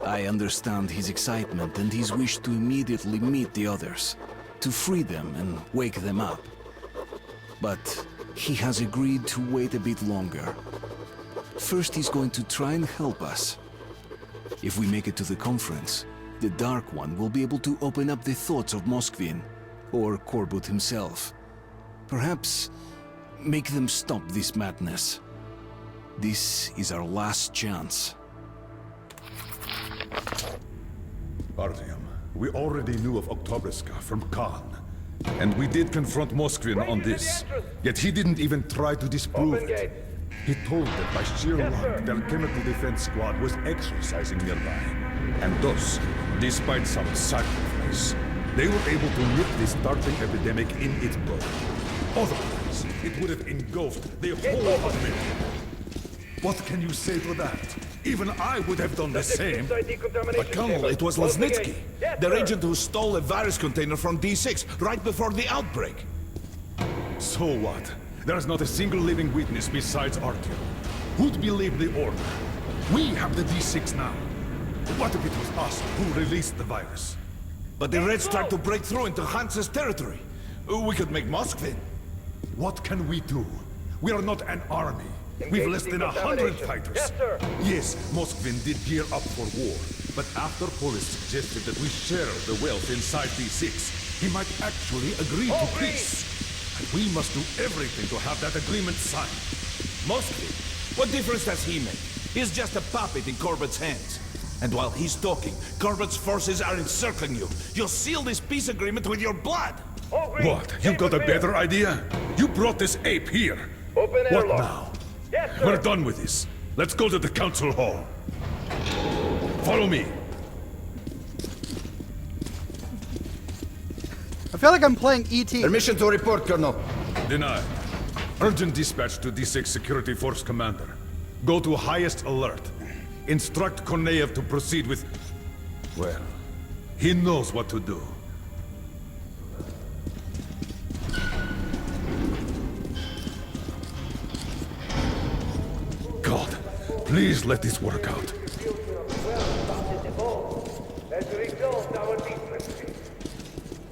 I understand his excitement and his wish to immediately meet the others, to free them and wake them up. But he has agreed to wait a bit longer. First, he's going to try and help us. If we make it to the conference, the Dark One will be able to open up the thoughts of Moskvin, or Korbut himself. Perhaps make them stop this madness. This is our last chance. Artyom, we already knew of Oktoberska from Khan. And we did confront Moskvin on this. Yet he didn't even try to disprove it. He told that by sheer luck, their chemical defense squad was exercising nearby. And thus, despite some sacrifice, they were able to nip this startling epidemic in its bud. Otherwise, it would have engulfed the whole of America. What can you say to that? Even I would have done the same. But Colonel, it was Lasnitsky, their agent who stole a virus container from D6 right before the outbreak. So what? There's not a single living witness besides Artyom. Who'd believe the order? We have the D6 now. What if it was us who released the virus? But the Reds tried to break through into Hansa's territory. We could make Moskvin. What can we do? We are not an army. We've less than 100 fighters. Yes, Moskvin did gear up for war. But after Polis suggested that we share the wealth inside D6, he might actually agree to peace. And we must do everything to have that agreement signed. Moskvin? What difference does he make? He's just a puppet in Corbet's hands. And while he's talking, Corbet's forces are encircling you. You'll seal this peace agreement with your blood. What? You got a better idea? You brought this ape here. What now? We're done with this. Let's go to the council hall. Follow me. I feel like I'm playing E.T. Permission to report, Colonel. Denied. Urgent dispatch to D6 Security Force Commander. Go to highest alert. Instruct Korneyev to proceed with... Well, he knows what to do. God, please let this work out. As a result, our defense.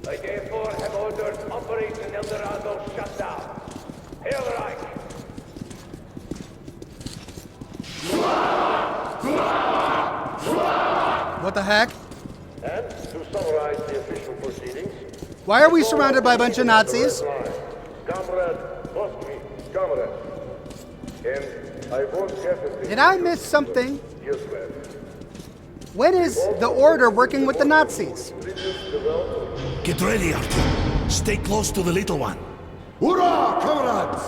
I therefore have ordered Operation Eldorado shut down. Hail Reich! What the heck? And to summarize the official proceedings... Why are we surrounded by a bunch of Nazis? Comrade Moskvin, comrade. And I won't hesitate... Did I miss something? Yes, ma'am. When is the Order working with the Nazis? Get ready, Artyom. Stay close to the little one. Hurrah, comrades!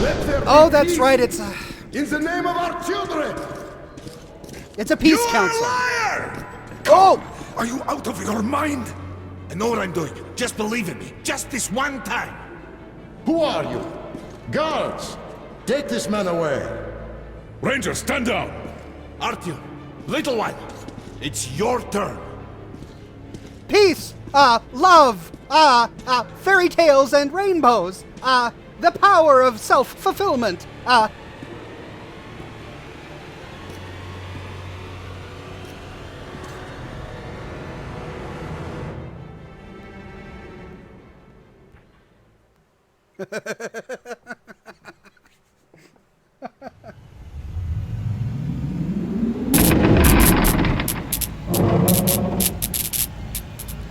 Let there be Oh, that's peace right. in the name of our children! It's a peace You're council. a liar! Oh! Are you out of your mind? I know what I'm doing. Just believe in me. Just this one time. Who are you? Guards! Take this man away! Ranger, stand down! Artyom, little one, it's your turn. Peace, love, fairy tales and rainbows, the power of self-fulfillment,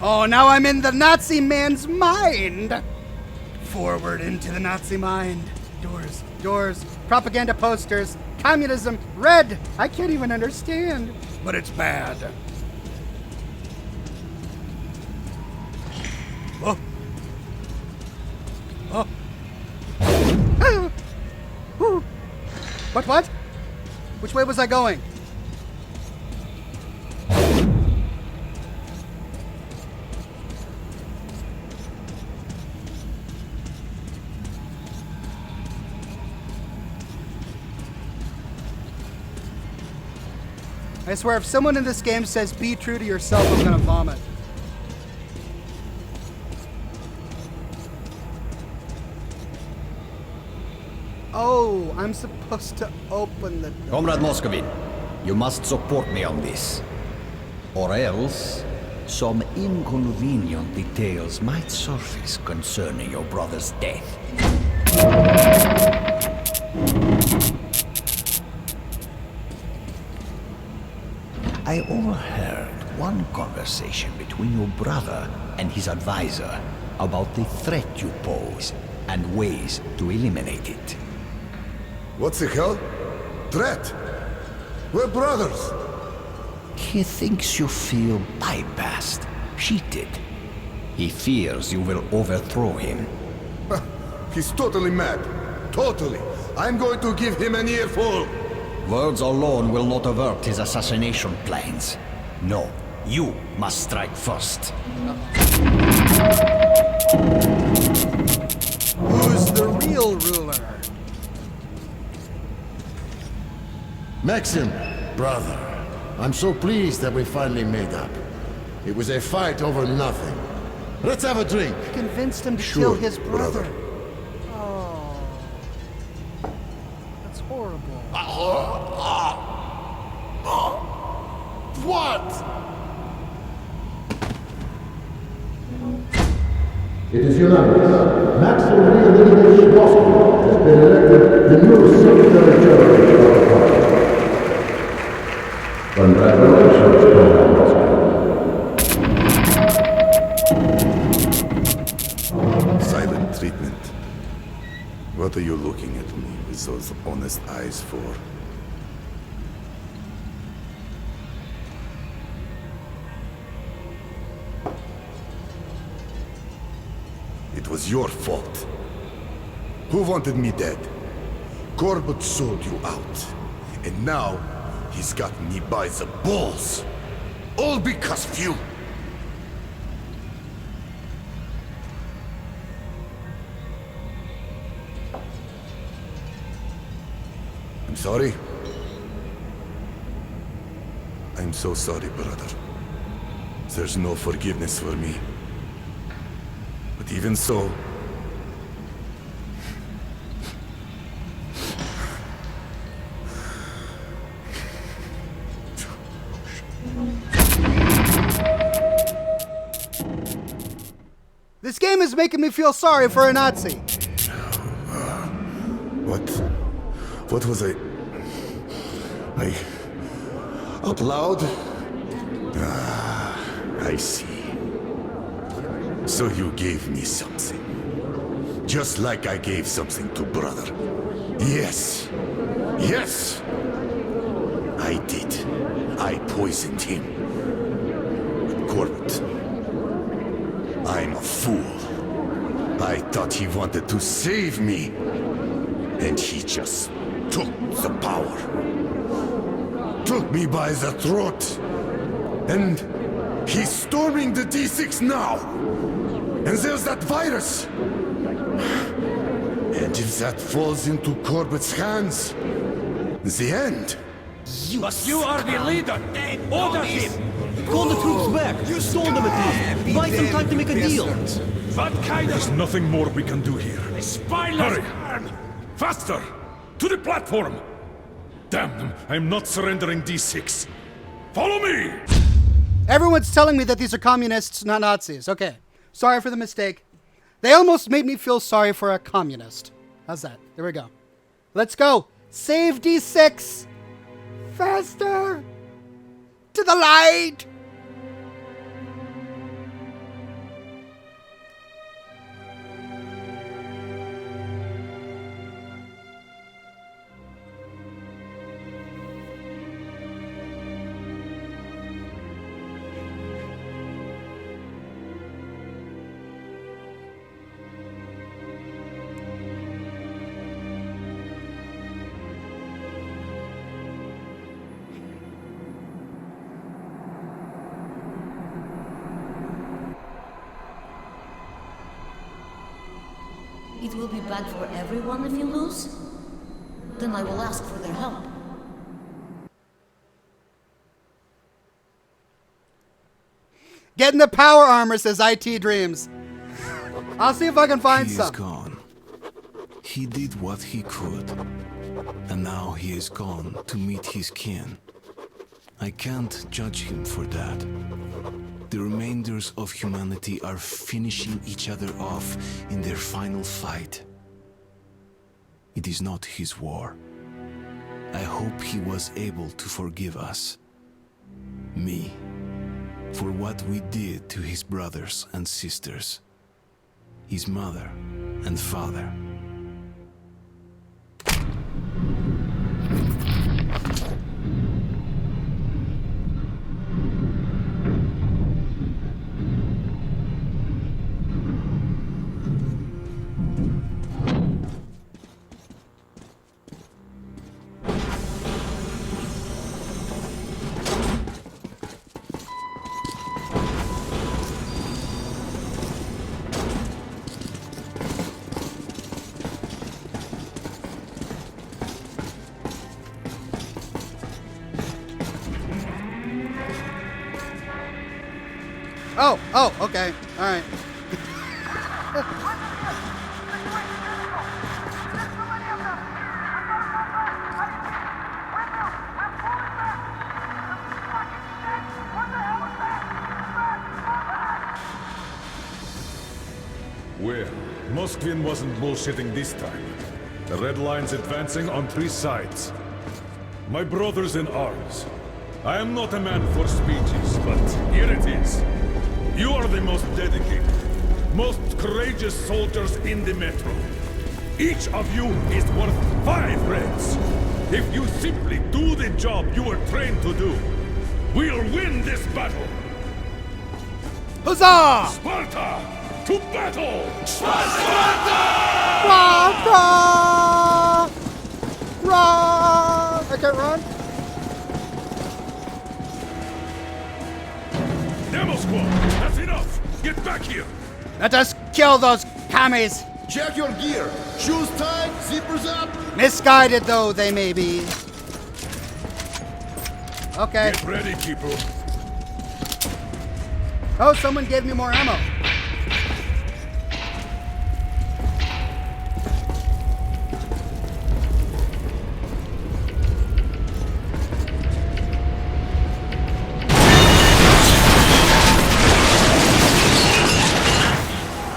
Oh, now I'm in the Nazi man's mind! Forward into the Nazi mind. Doors, doors, propaganda posters, communism, red! I can't even understand, but it's bad. Oh. Oh. Whew. What? Which way was I going? I swear, if someone in this game says be true to yourself, I'm gonna vomit. Oh, I'm supposed to open the door. Comrade Moscovin, you must support me on this. Or else, some inconvenient details might surface concerning your brother's death. I overheard one conversation between your brother and his advisor about the threat you pose and ways to eliminate it. What the hell? Threat? We're brothers. He thinks you feel bypassed, cheated. He fears you will overthrow him. He's totally mad. Totally. I'm going to give him an earful. Words alone will not avert his assassination plans. No, you must strike first. Who's the real ruler? Maxim, brother, I'm so pleased that we finally made up. It was a fight over nothing. Let's have a drink. Convinced him to Sure, kill his brother. brother. Oh. That's horrible. What? It is unanimous. Maxim Leonidovich Moscow has been elected the new Secretary General of the party. Congratulations, Comrade Moscow. Silent treatment. What are you looking at me with those honest eyes for? It was your fault. Who wanted me dead? Corbett sold you out. And now, he's got me by the balls. All because of you. I'm sorry. I'm so sorry, brother. There's no forgiveness for me. But even so... This game is making me feel sorry for a Nazi. What was I... Out loud? Ah, I see. So you gave me something. Just like I gave something to brother. Yes. Yes! I did. I poisoned him. But Corbett... I'm a fool. I thought he wanted to save me. And he just took the power. Took me by the throat. And he's storming the D6 now. And there's that virus. And if that falls into Corbett's hands, the end. But you are the leader! Order him! Call the troops back! Stall them at least! Buy some time to make a deal! What kind of... There's nothing more we can do here. Spineless Hurry! Faster! To the platform! Damn them, I'm not surrendering D6. Follow me! Everyone's telling me that these are communists, not Nazis. Okay. Sorry for the mistake. They almost made me feel sorry for a communist. How's that? There we go. Let's go. Save D6. Faster. To the light. It will be bad for everyone if you lose. Then I will ask for their help. Getting the power armor, says IT Dreams. I'll see if I can find He is some. gone. He did what he could. And now he is gone to meet his kin. I can't judge him for that. The remainders of humanity are finishing each other off in their final fight. It is not his war. I hope he was able to forgive us. Me. For what we did to his brothers and sisters. His mother and father. Oh, okay. All right. Well, Moskvin wasn't bullshitting this time. The Red Line's advancing on 3 sides. My brothers in arms, I am not a man for speeches, but here it is. You are the most dedicated, most courageous soldiers in the Metro. Each of you is worth 5 Reds. If you simply do the job you were trained to do, we'll win this battle. Huzzah! Sparta! To battle! Sparta! Run! I can't run. Demo squad, that's enough! Get back here! Let us kill those commies. Check your gear. Shoes tied, zippers up. Misguided though they may be. Okay. Get ready, people. Oh, someone gave me more ammo.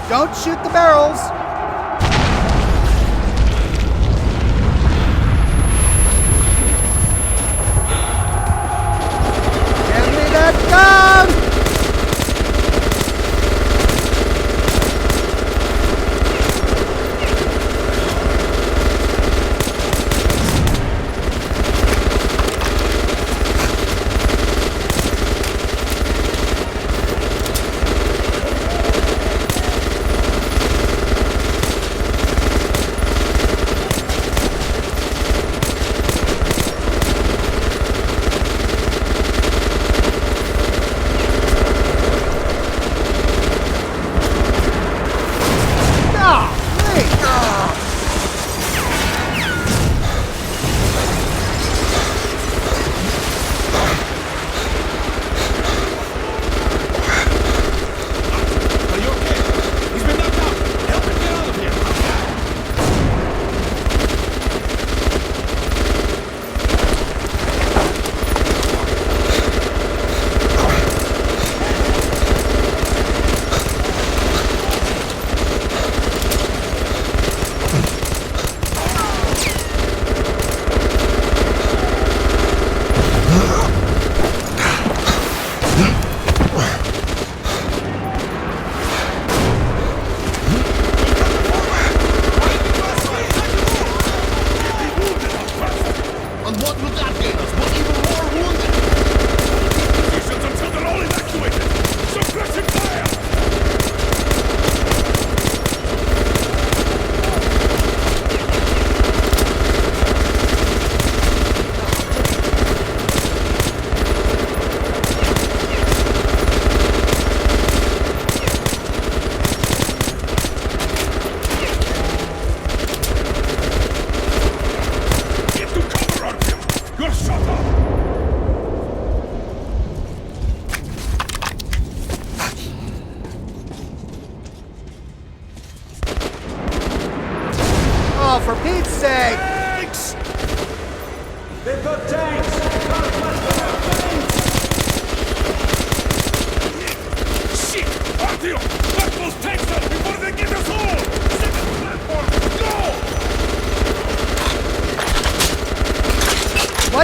Don't shoot the barrels. Give me that gun!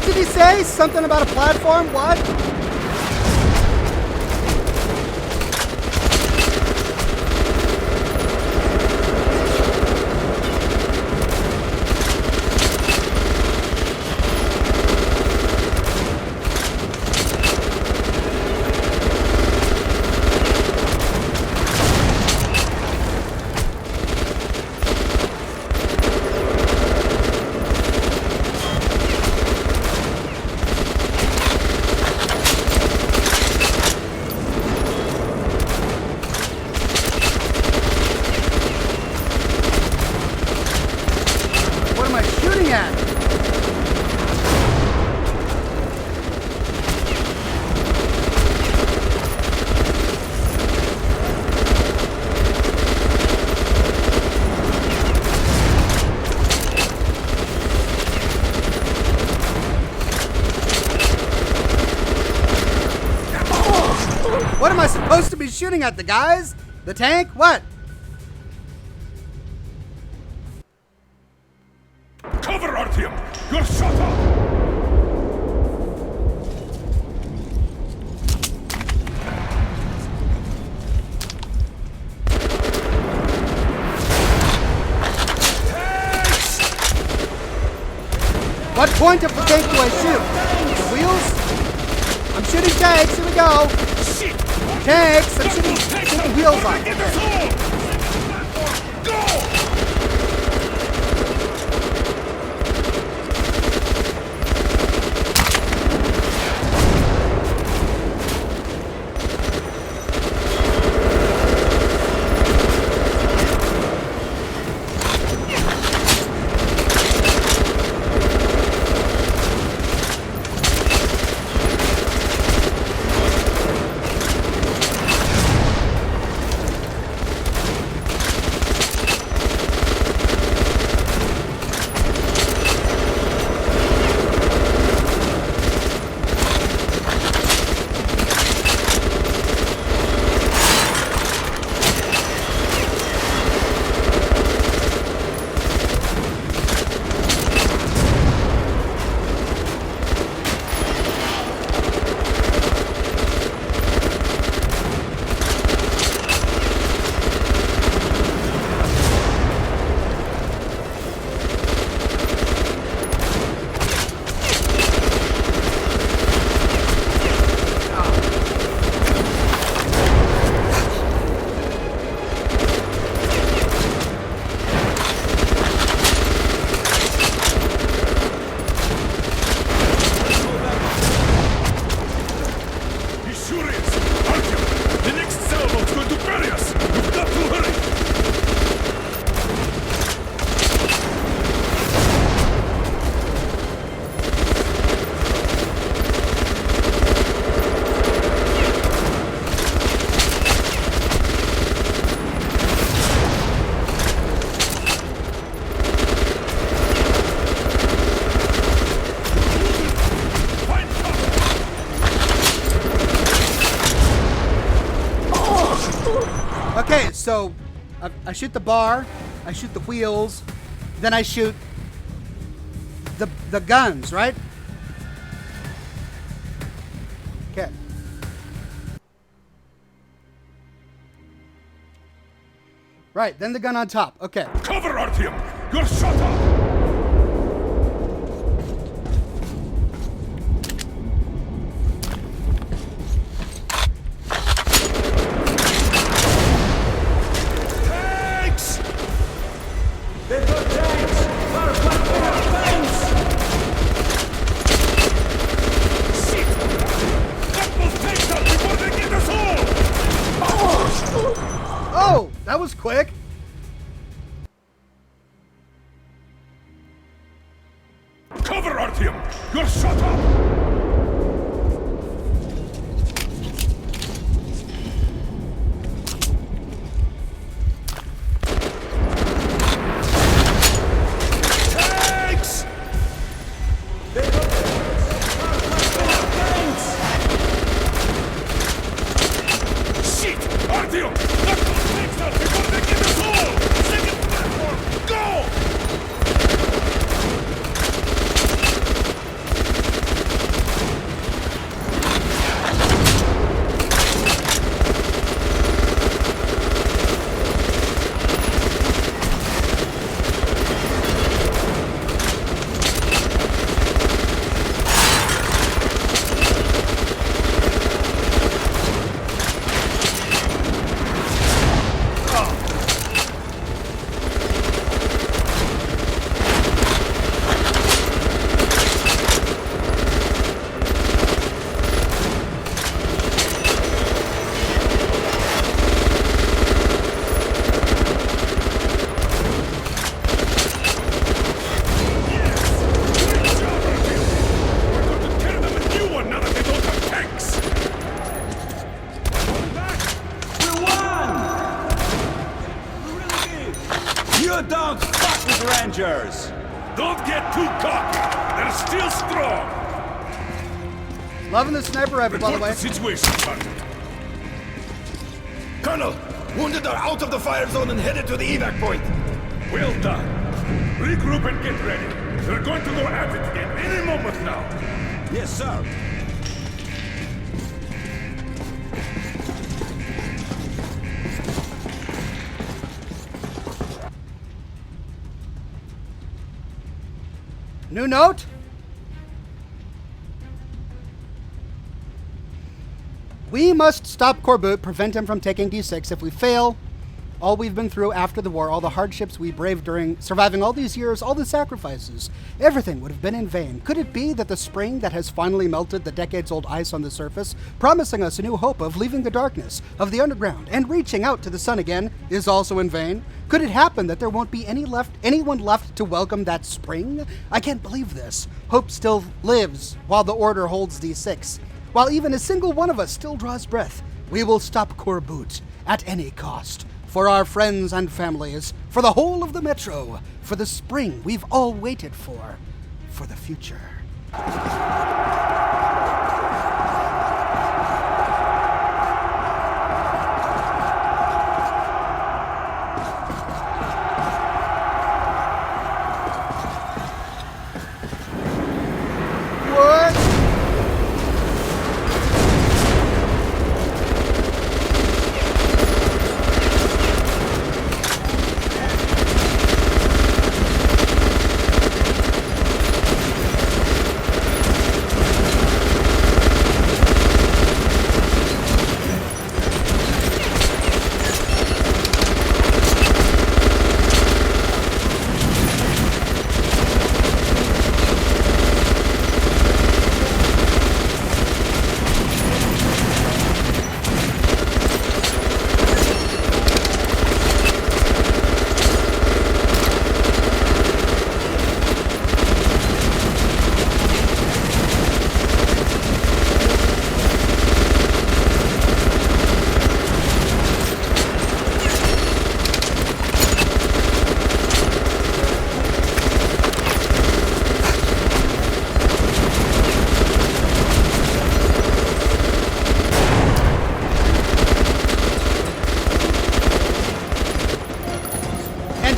What did he say? Something about a platform? What? What am I supposed to be shooting at, the guys? The tank? What? Cover, Artyom! You're shot up! What point of the tank do I shoot? The wheels? I'm shooting tanks. Here we go. Tanks! I'm shooting wheels on. Go! Okay, so I shoot the bar, I shoot the wheels, then I shoot the guns, right? Okay. Right, then the gun on top. Okay. Cover, Artyom! You're shot up! Oh, that was quick. Cover, Artyom! You're shot up! are still strong! Loving the sniper rifle, by the way. Report the situation, Sergeant. Colonel, wounded are out of the fire zone and headed to the evac point. Well done. Regroup and get ready. They're going to go at it again any moment now. Yes, sir. New note? We must stop Corboot, prevent him from taking D6. If we fail, all we've been through after the war, all the hardships we braved during surviving all these years, all the sacrifices, everything would have been in vain. Could it be that the spring that has finally melted the decades-old ice on the surface, promising us a new hope of leaving the darkness of the underground and reaching out to the sun again, is also in vain? Could it happen that there won't be anyone left to welcome that spring? I can't believe this. Hope still lives while the Order holds D6. While even a single one of us still draws breath, we will stop Corboot at any cost. For our friends and families, for the whole of the Metro, for the spring we've all waited for the future.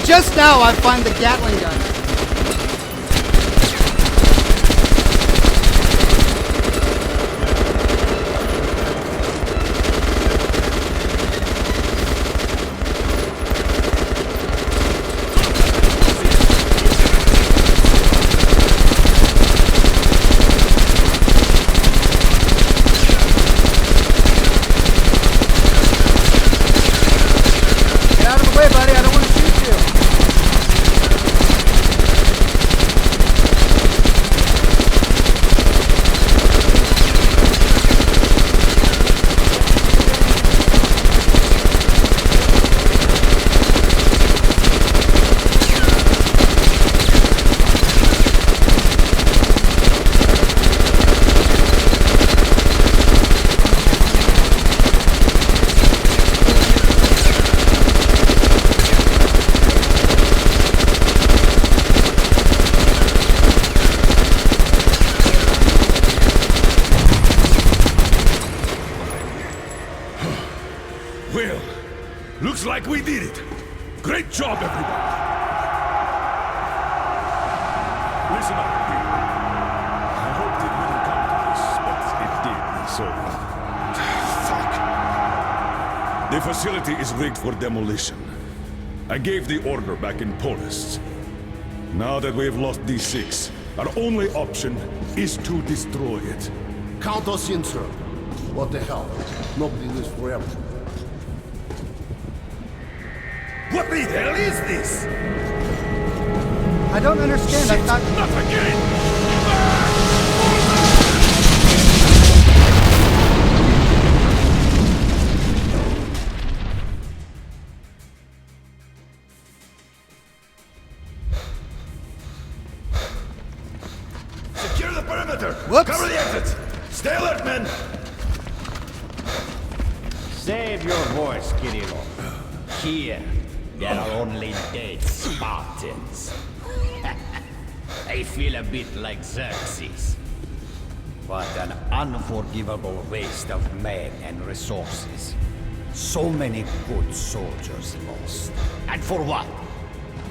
Just now I find the Gatling gun. Get out of the way, buddy. I don't want to shoot you. Well, looks like we did it. Great job, everybody. Listen up, people. I hoped it wouldn't come to this, but it did, so... Fuck. The facility is rigged for demolition. I gave the order back in Polis. Now that we've lost D6, our only option is to destroy it. Count us in, sir. What the hell? Nobody lives forever. What the hell is this? I don't understand. I thought... Not again! Secure the perimeter! Whoops. Cover the exits! Stay alert, men! Save your voice, Kirilo. Here, there are only dead Spartans. I feel a bit like Xerxes. What an unforgivable waste of men and resources. So many good soldiers lost. And for what?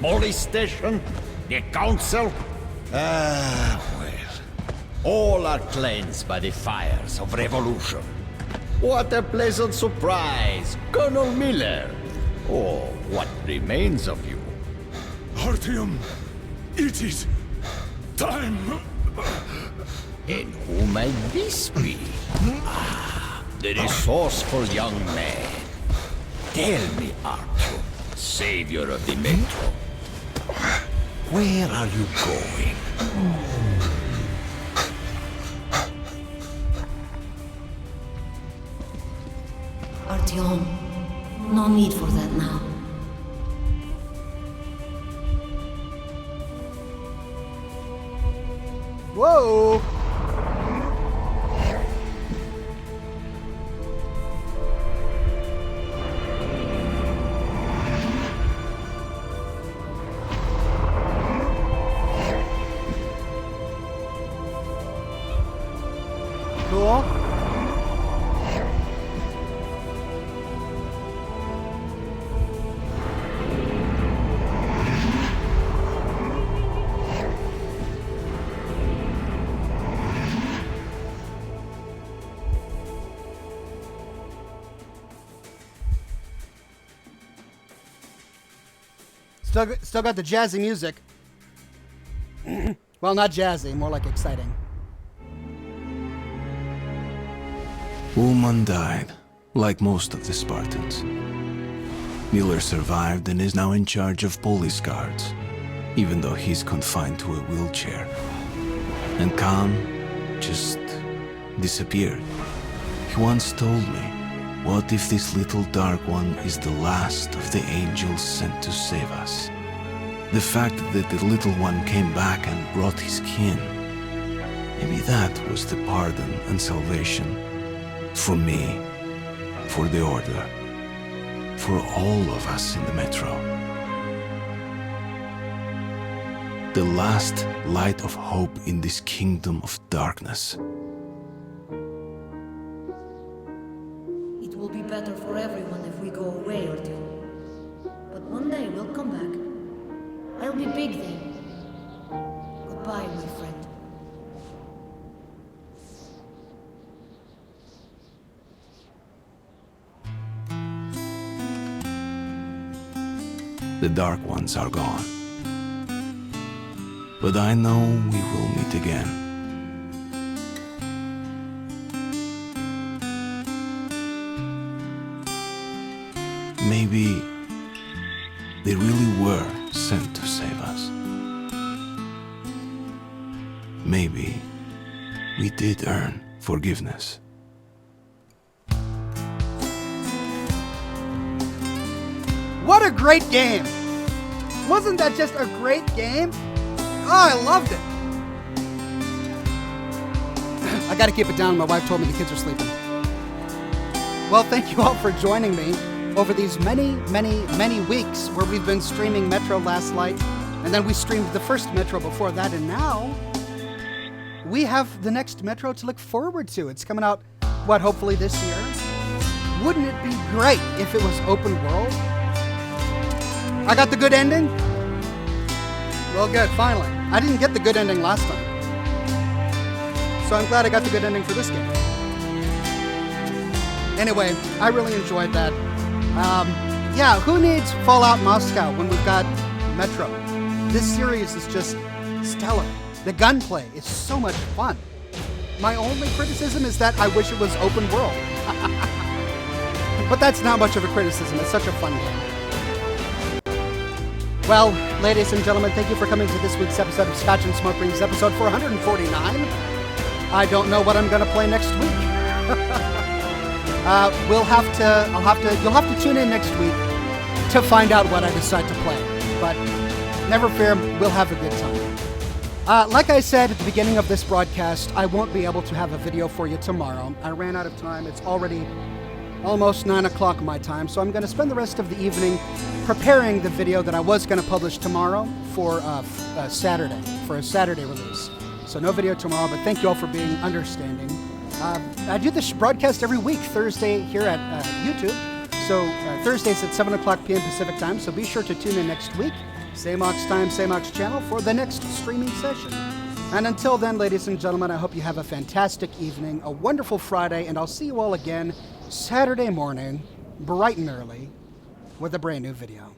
Molestation? The council? Ah, well. All are cleansed by the fires of revolution. What a pleasant surprise, Colonel Miller. Or what remains of you. Artyom, it is time. And who might this be? Ah, the resourceful young man. Tell me, Artyom, savior of the Metro. Where are you going? Artyom, no need for that now. Whoa! Cool. Still got the jazzy music. Well, not jazzy, more like exciting. Ullman died, like most of the Spartans. Miller survived and is now in charge of police guards, even though he's confined to a wheelchair. And Khan just disappeared. He once told me, what if this little dark one is the last of the angels sent to save us? The fact that the little one came back and brought his kin, maybe that was the pardon and salvation for me, for the Order, for all of us in the Metro. The last light of hope in this kingdom of darkness. It will be better for everyone if we go away, Artyom. But one day we'll come back. I'll be big then. Goodbye, my friend. The dark ones are gone. But I know we will meet again. Maybe they really were sent to save us. Maybe we did earn forgiveness. What a great game! Wasn't that just a great game? Oh, I loved it. I gotta keep it down. My wife told me the kids are sleeping. Well, thank you all for joining me over these many weeks where we've been streaming Metro last night, and then we streamed the first Metro before that, and now we have the next Metro to look forward to. It's coming out, hopefully this year. Wouldn't it be great if it was open world? I got the good ending? Well, good, finally. I didn't get the good ending last time, so I'm glad I got the good ending for this game. Anyway, I really enjoyed that. Yeah, who needs Fallout Moscow when we've got Metro? This series is just stellar. The gunplay is so much fun. My only criticism is that I wish it was open world. But that's not much of a criticism. It's such a fun game. Well, ladies and gentlemen, thank you for coming to this week's episode of Scotch and Smoke Rings, episode 449. I don't know what I'm going to play next week. You'll have to tune in next week to find out what I decide to play. But never fear, we'll have a good time. Like I said at the beginning of this broadcast, I won't be able to have a video for you tomorrow. I ran out of time. It's already almost 9 o'clock my time, so I'm going to spend the rest of the evening preparing the video that I was going to publish tomorrow for Saturday, for a Saturday release. So no video tomorrow, but thank you all for being understanding. I do this broadcast every week, Thursday here at YouTube. So Thursdays at 7 o'clock p.m. Pacific time, so be sure to tune in next week. Same Ox time, same Ox channel for the next streaming session. And until then, ladies and gentlemen, I hope you have a fantastic evening, a wonderful Friday, and I'll see you all again Saturday morning, bright and early, with a brand new video.